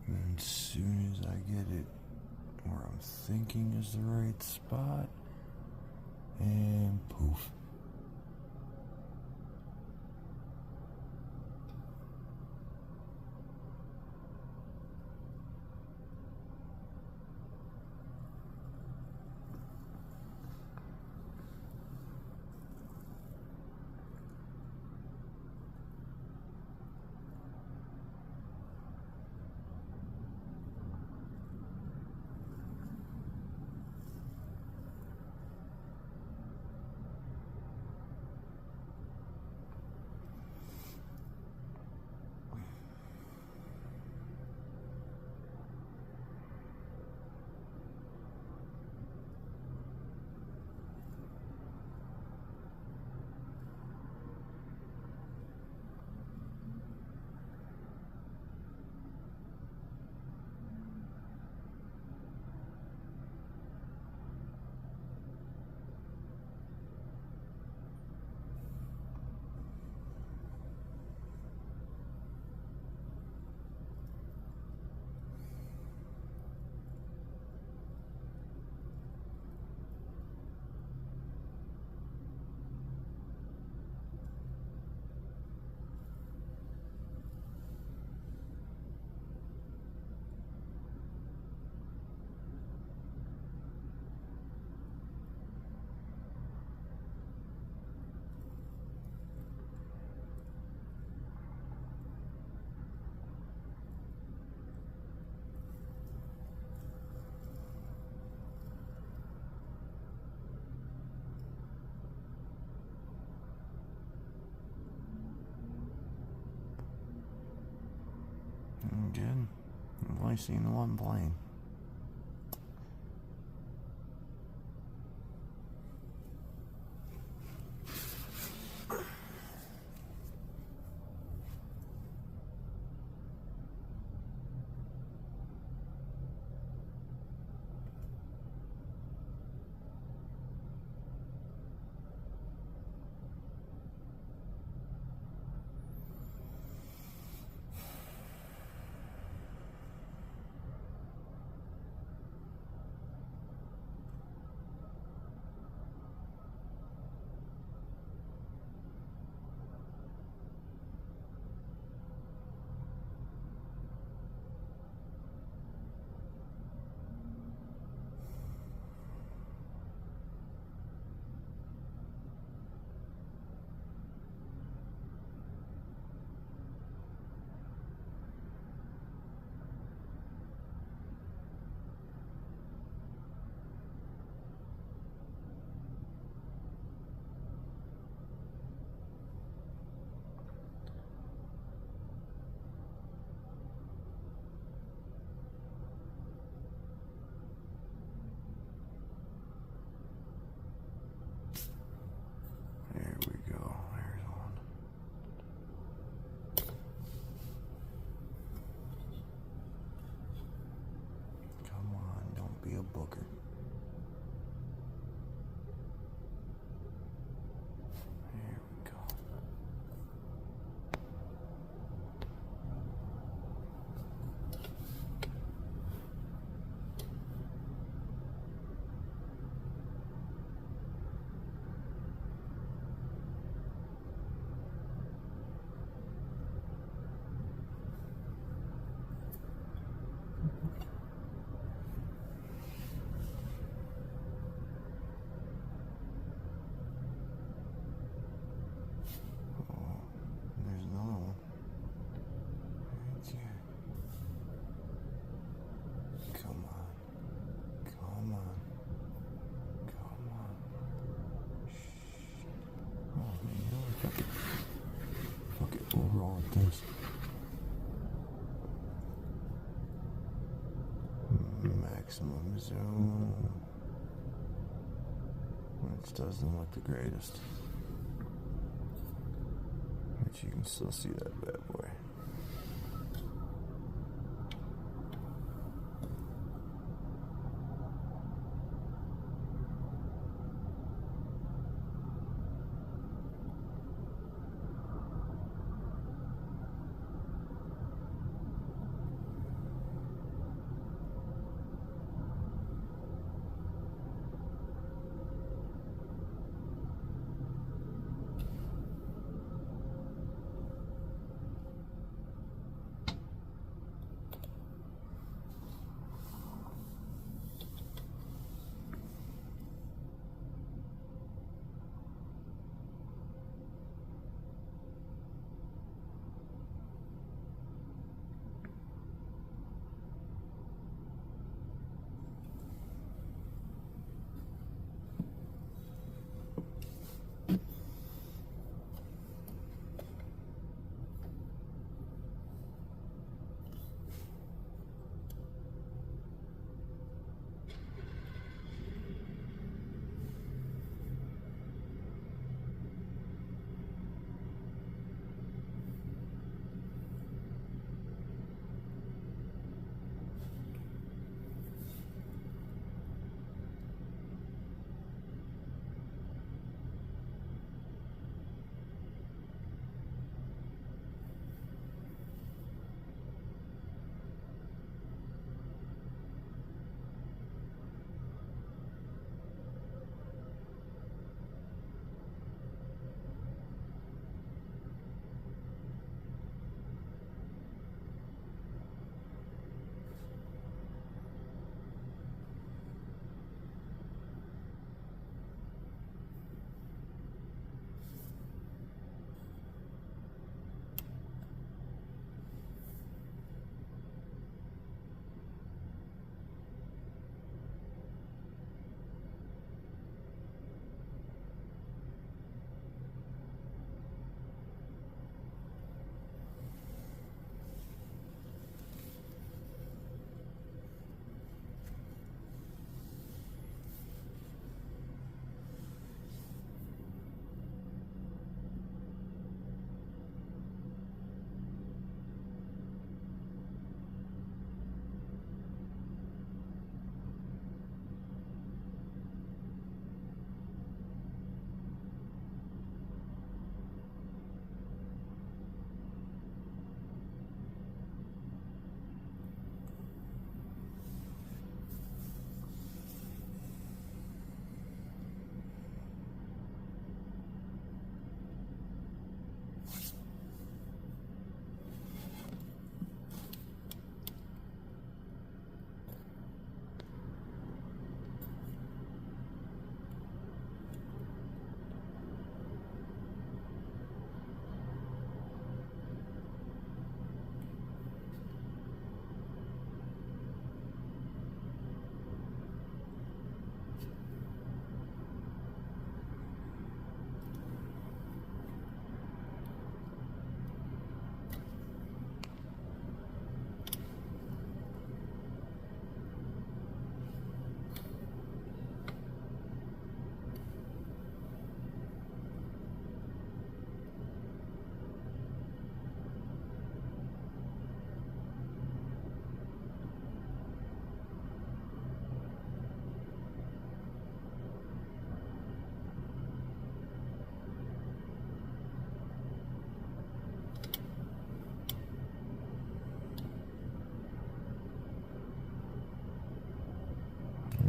B: And as soon as I get it where I'm thinking is the right spot, and poof. Good. I've only seen one plane. There we go. There's one. Come on, don't be a booger. There we go. Overall with this. Maximum zoom. Which doesn't look the greatest. But you can still see that bad boy.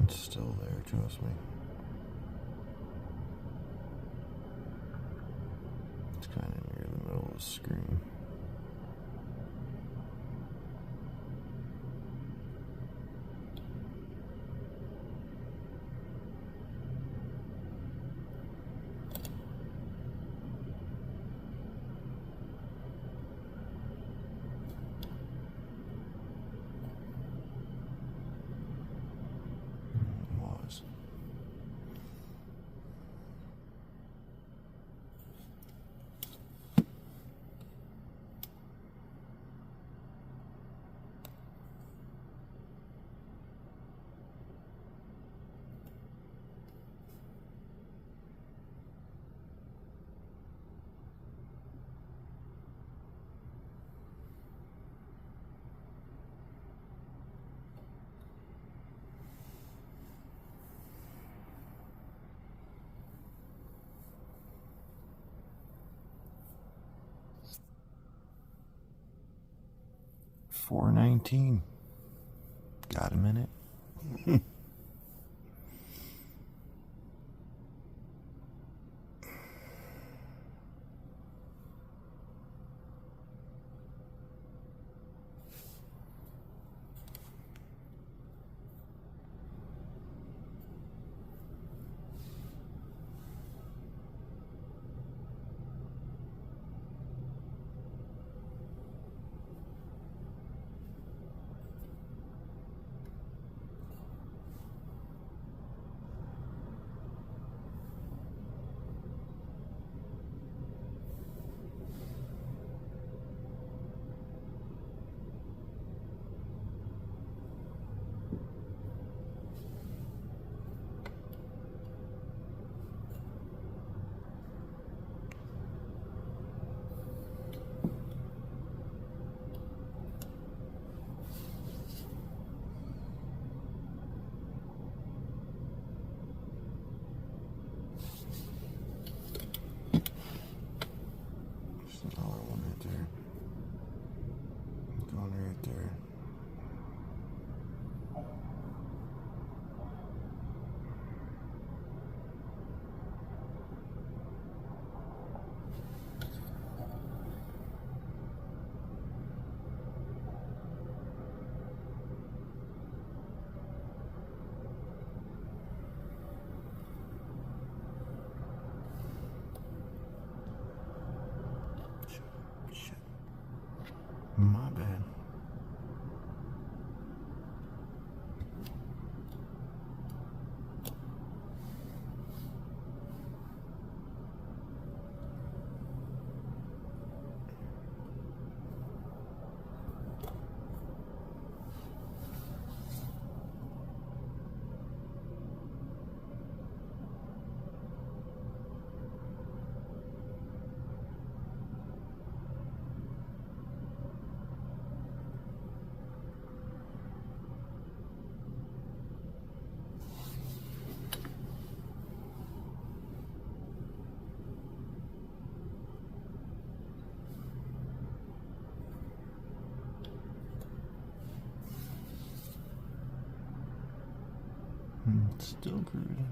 B: It's still there, trust me. It's kind of near the middle of the screen. Was. 4:19. Got a minute? Another one right there. Going right there. Shit. My bad. Still cruising.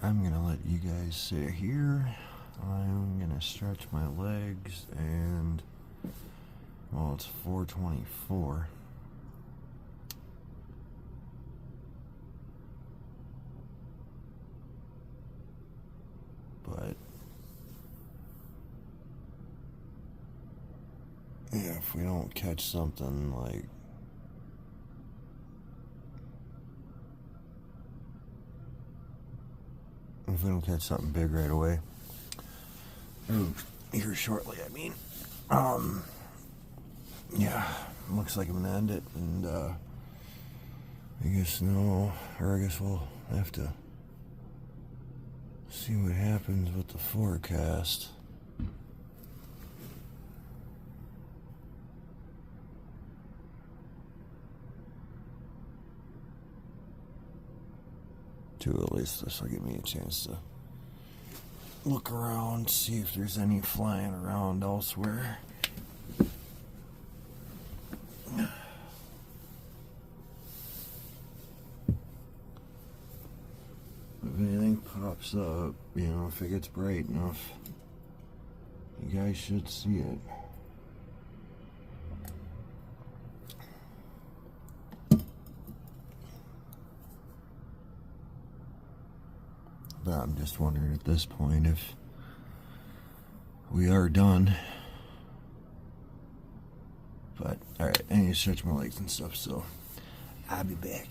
B: I'm gonna let you guys sit here. I'm gonna stretch my legs, and well, it's 4:24. But yeah, if we don't catch something like if we don't catch something big right away, here shortly, I mean, yeah, looks like I'm gonna end it, and I guess we'll have to see what happens with the forecast. At least this will give me a chance to look around, see if there's any flying around elsewhere. If anything pops up, if it gets bright enough, you guys should see it. But I'm just wondering at this point if we are done. But, alright, I need to stretch my legs and stuff, so I'll be back.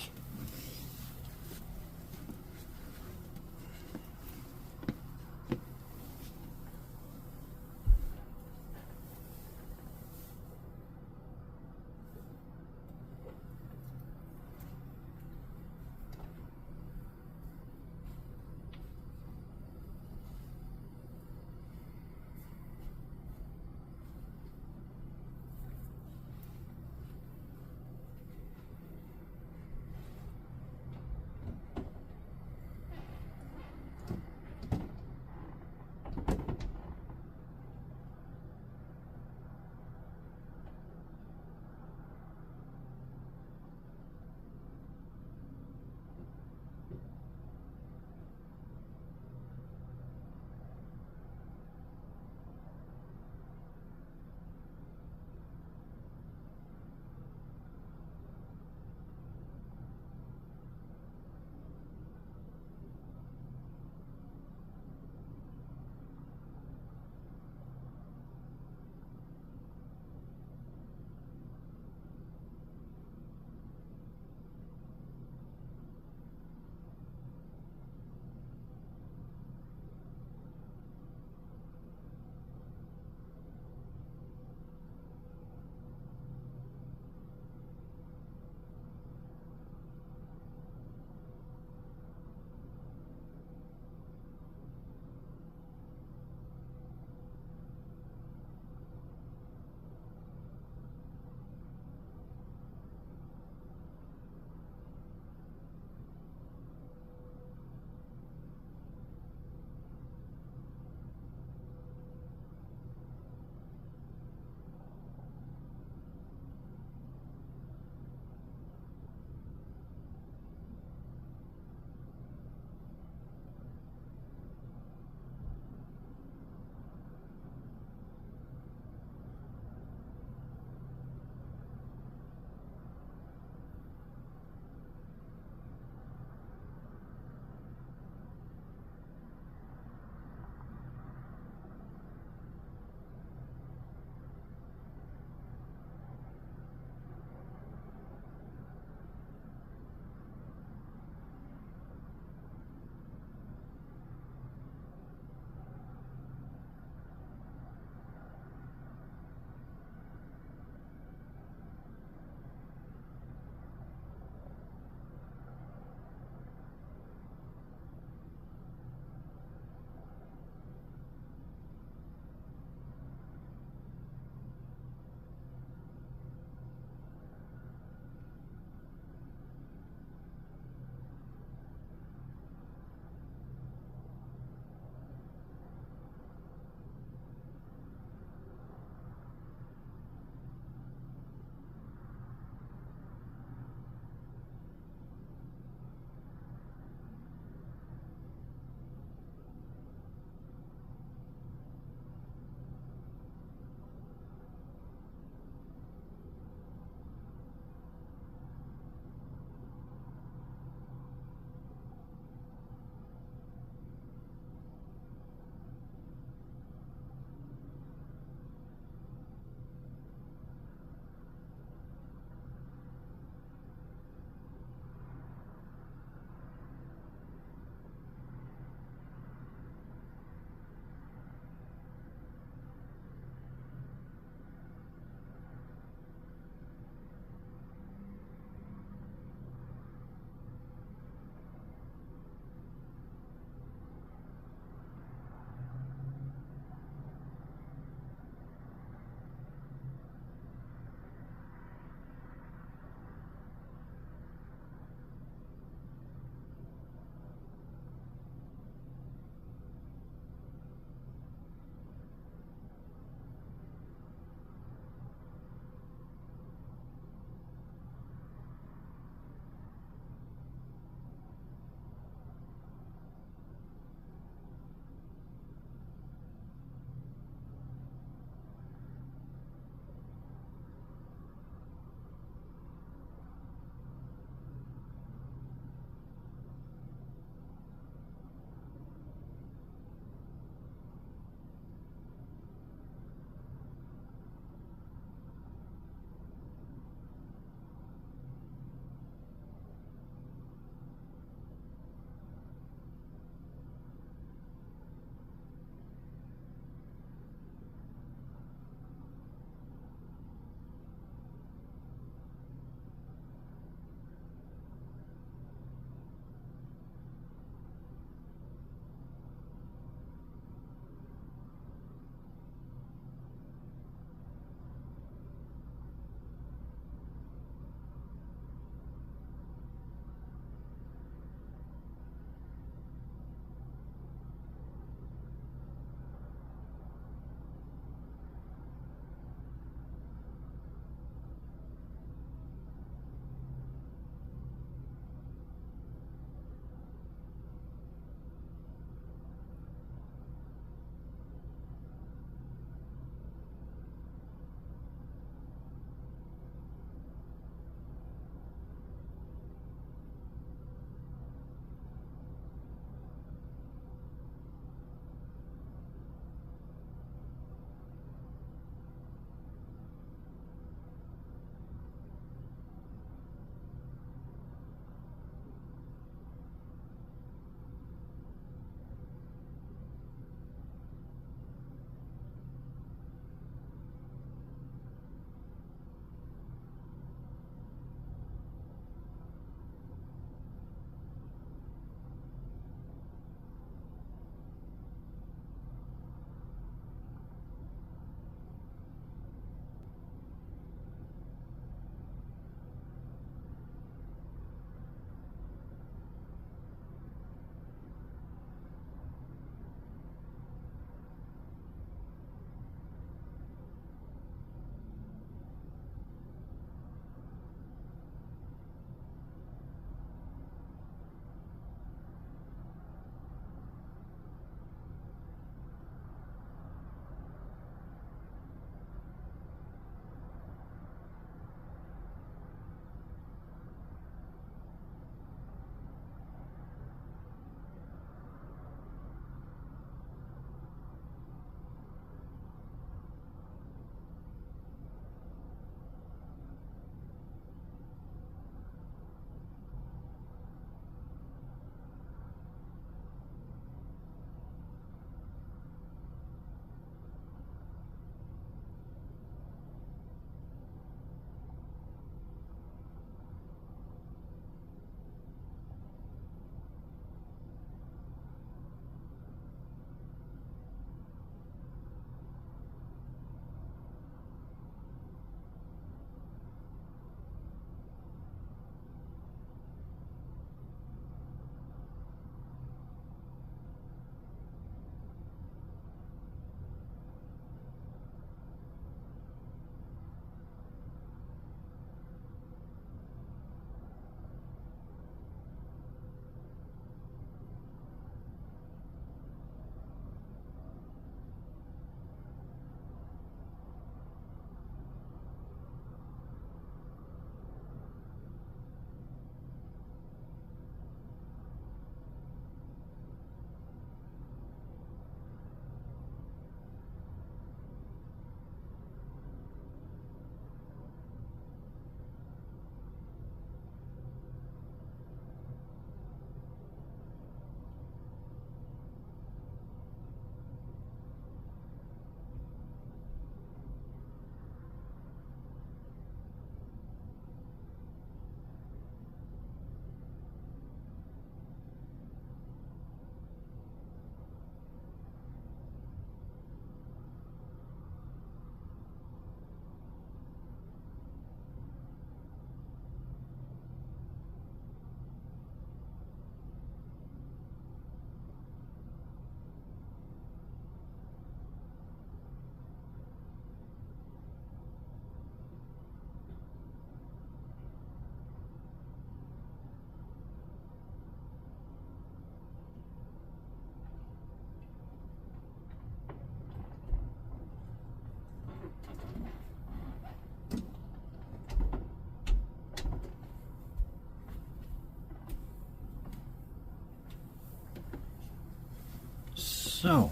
B: So,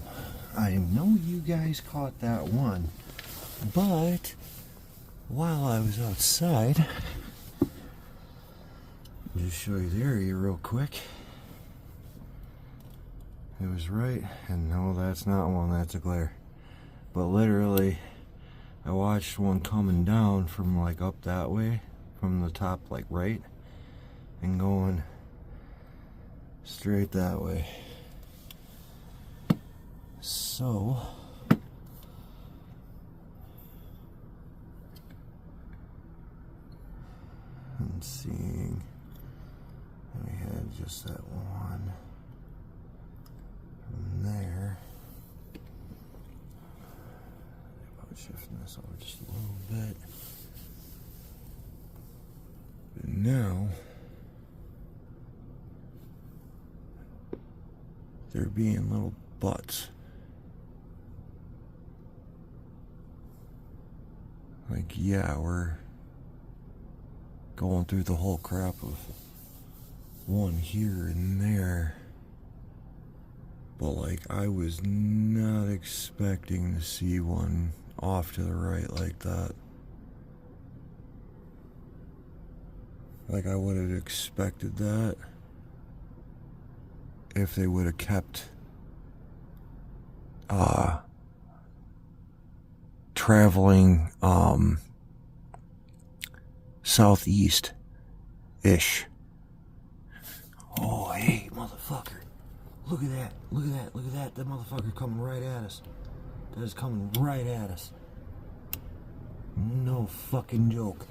B: I know you guys caught that one, but while I was outside, I'll just show you the area real quick. It was right, and no, that's not one, that's a glare. But literally, I watched one coming down from like up that way, from the top like right, and going straight that way. So, I'm seeing, we had just that one from there. About shifting this over just a little bit. But now, they're being little butts. Like, yeah, we're going through the whole crap of one here and there, but like I was not expecting to see one off to the right like that. Like I would have expected that if they would have kept traveling southeast-ish. Oh, hey, motherfucker. Look at that. Look at that. Look at that. That motherfucker coming right at us. That is coming right at us. No fucking joke.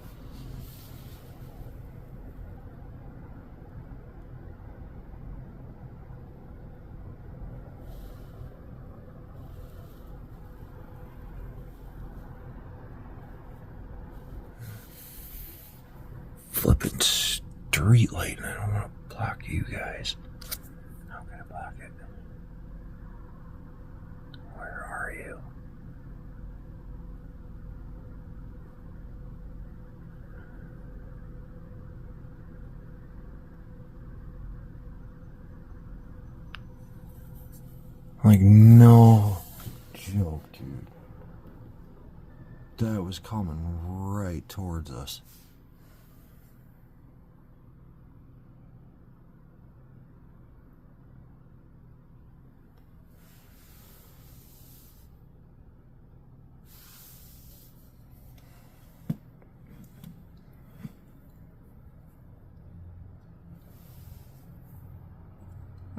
B: Flipping street lighting. I don't want to block you guys. I'm gonna block it. Where are you? Like, no joke, dude. That was coming right towards us.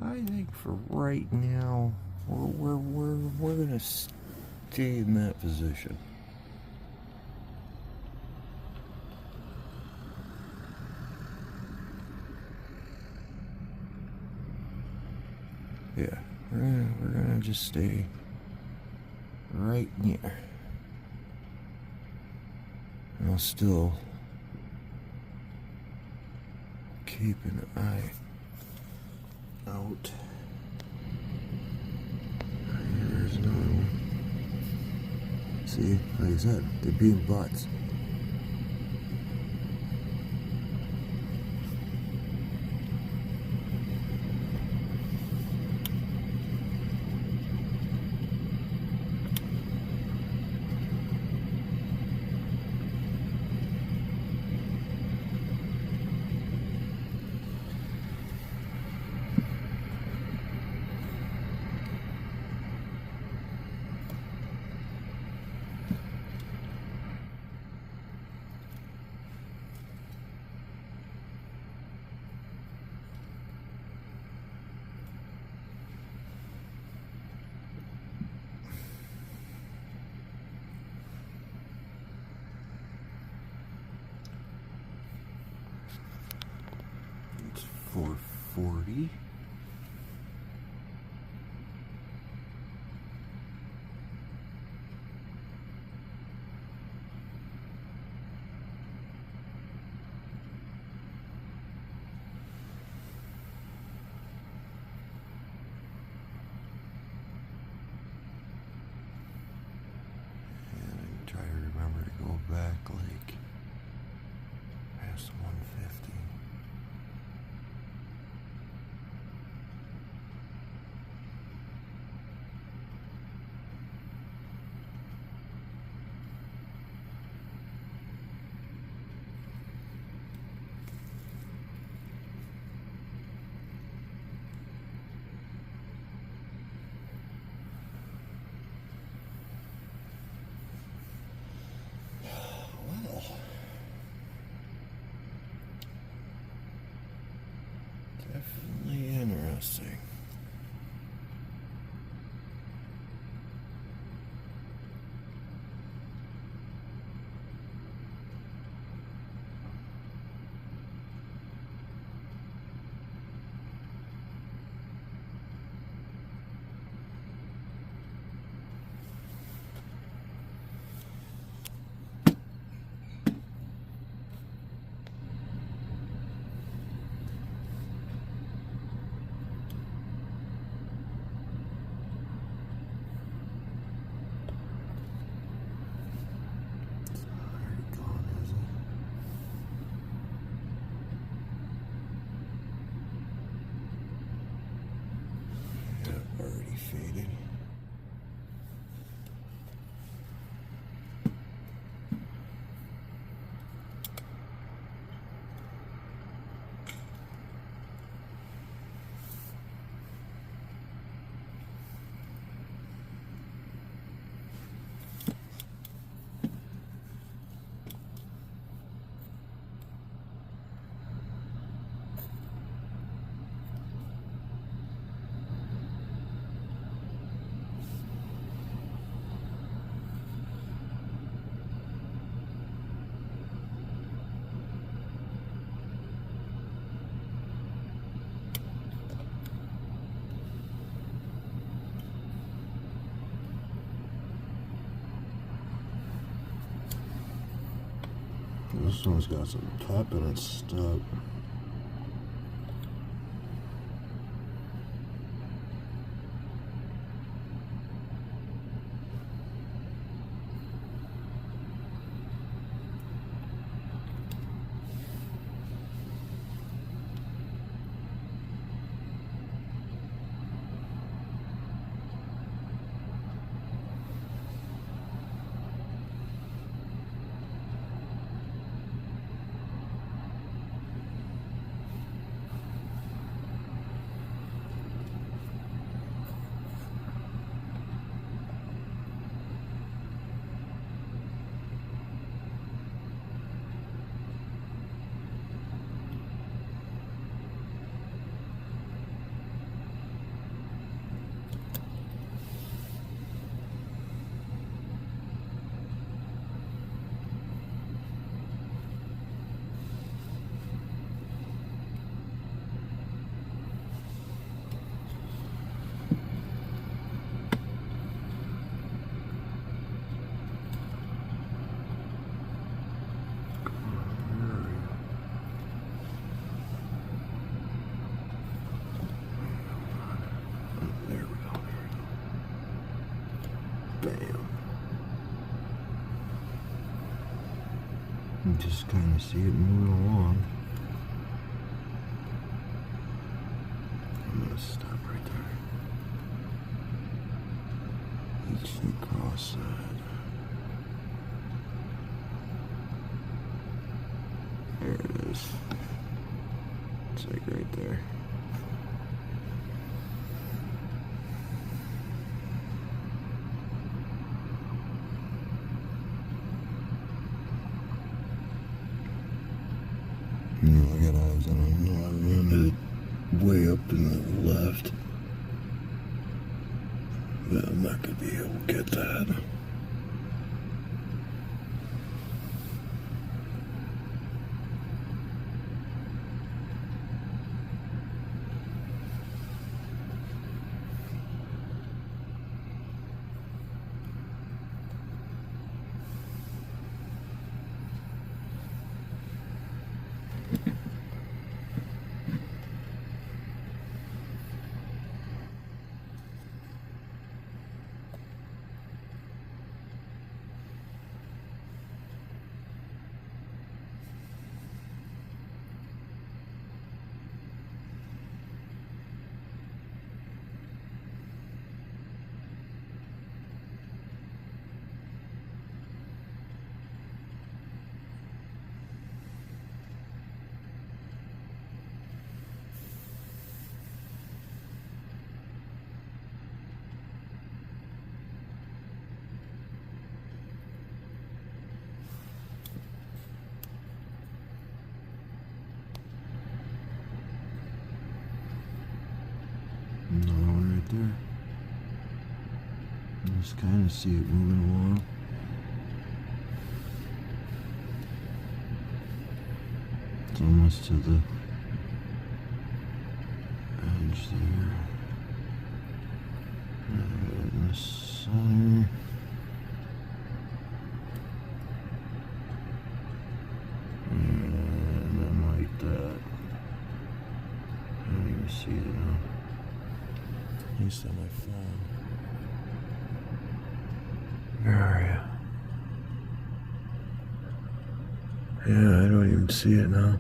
B: I think for right now, we're gonna stay in that position. Yeah, we're gonna just stay right near. And I'll still keep an eye out. There's another one. See, like I said, they're being butts. It's 440. Try to remember to go back like past 150. Definitely interesting. Already faded.
A: This one's got some pep in its step. You just kind of see it moving along. I'm gonna stop right there. Each cross side. There it is. It's like right there. I got eyes on another one way up in the left. But I'm not going to be able to get that. right there. Just kind of see it moving along. It's almost to the edge there. Right in the center. And then like that. I don't even see it now. At least on my phone. Where are you? Yeah, I don't even see it now.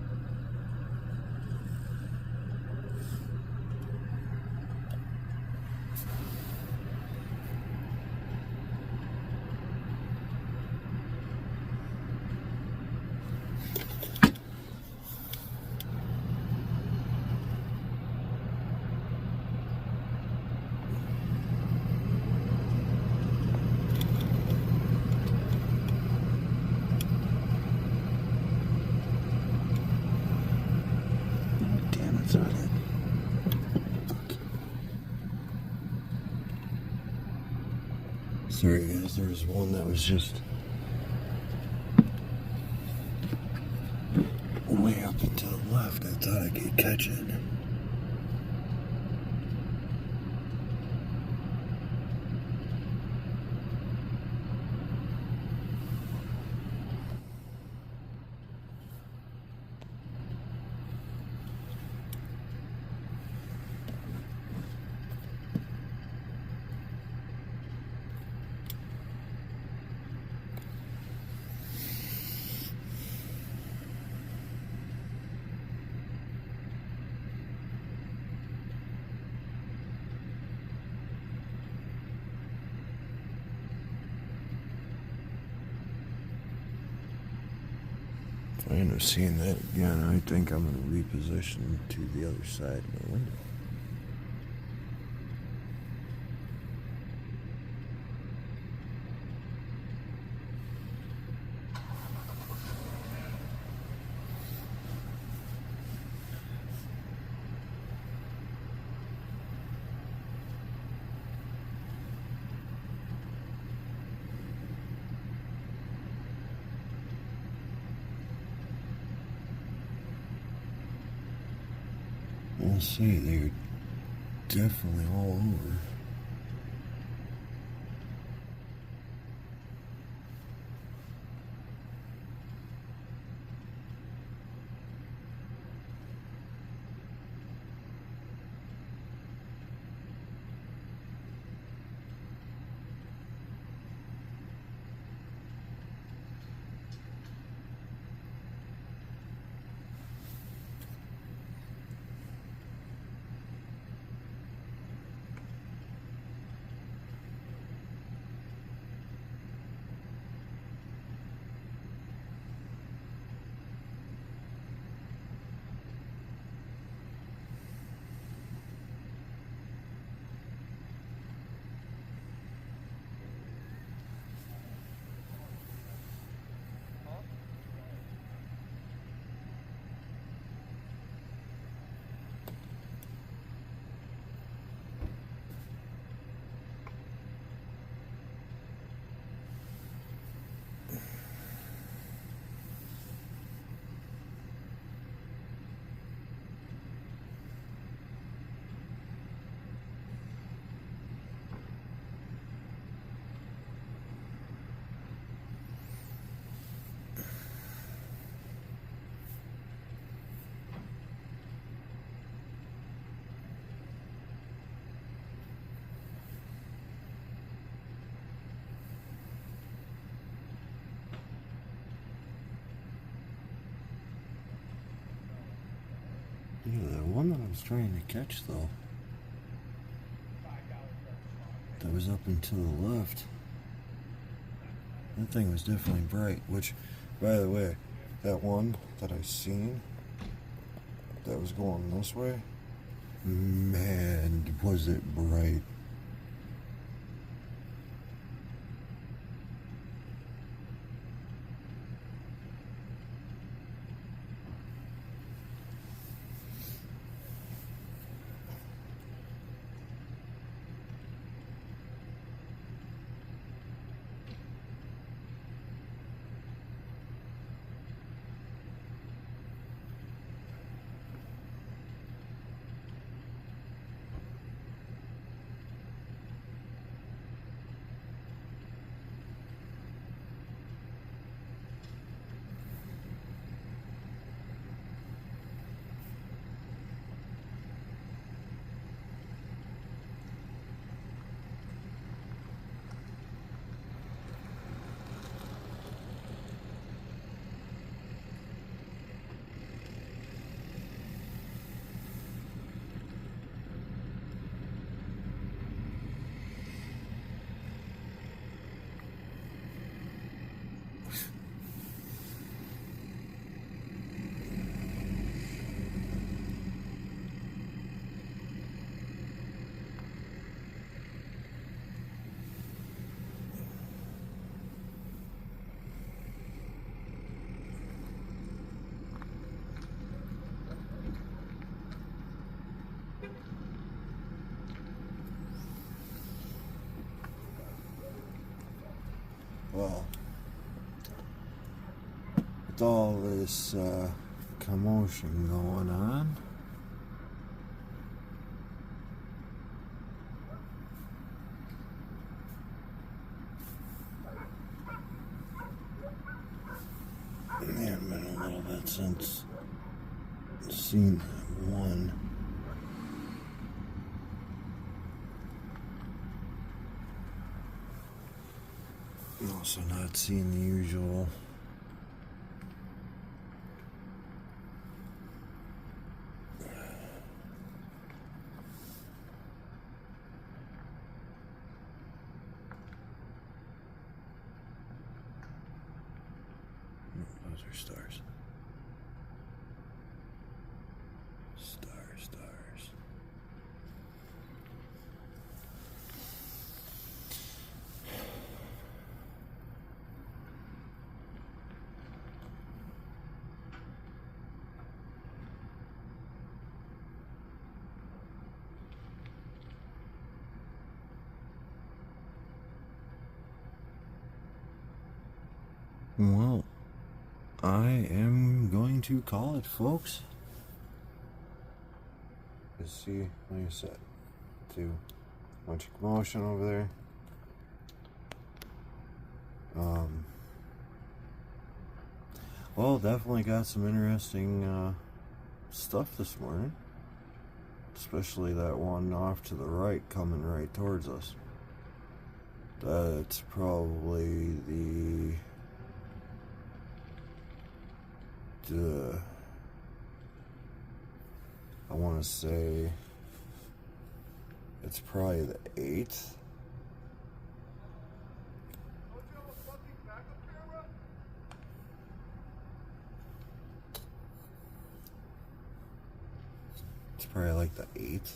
A: Damn, it's on it. Sorry guys, there was one that was just way up and to the left. I thought I could catch it. If I end up seeing that again, I think I'm going to reposition to the other side of my window. We'll see, they're definitely all over. Yeah, that one that I was trying to catch though, that was up and to the left, that thing was definitely bright. Which, by the way, that one that I seen that was going this way, man, was it bright. all this commotion going on. There have been a little bit since seen one. Also not seeing the usual those are stars. Stars. Well, I am going to call it, folks. Let's see, like I said, a bunch of commotion over there. Well, definitely got some interesting stuff this morning. Especially that one off to the right coming right towards us. That's probably the I want to say it's probably the 8th. It's probably like the 8th.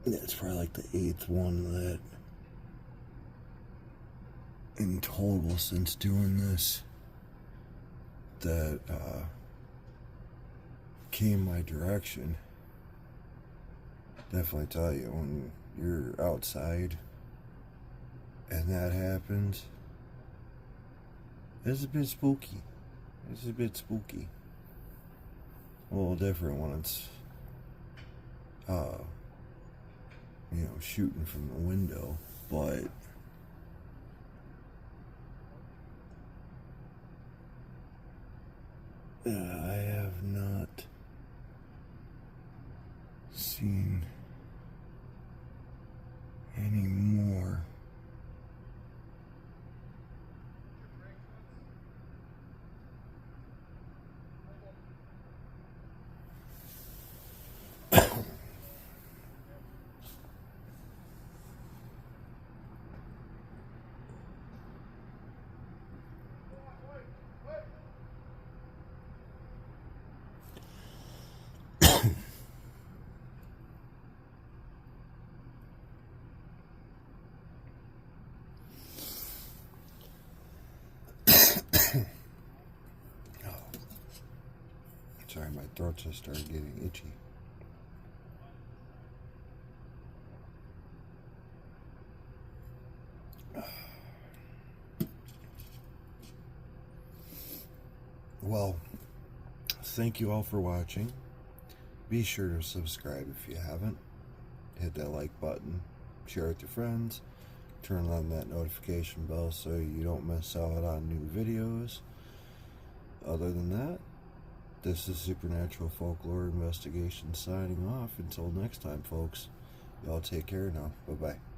A: Yeah, it's probably like the 8th one that in total since doing this that came my direction. Definitely tell you, when you're outside and that happens, it's a bit spooky. A little different when it's shooting from the window, but I have not seen any more. Sorry, my throat just started getting itchy. Well, thank you all for watching. Be sure to subscribe if you haven't. Hit that like button, share it with your friends, turn on that notification bell so you don't miss out on new videos. Other than that, this is Supernatural Folklore Investigation signing off. Until next time, folks, y'all take care now. Bye-bye.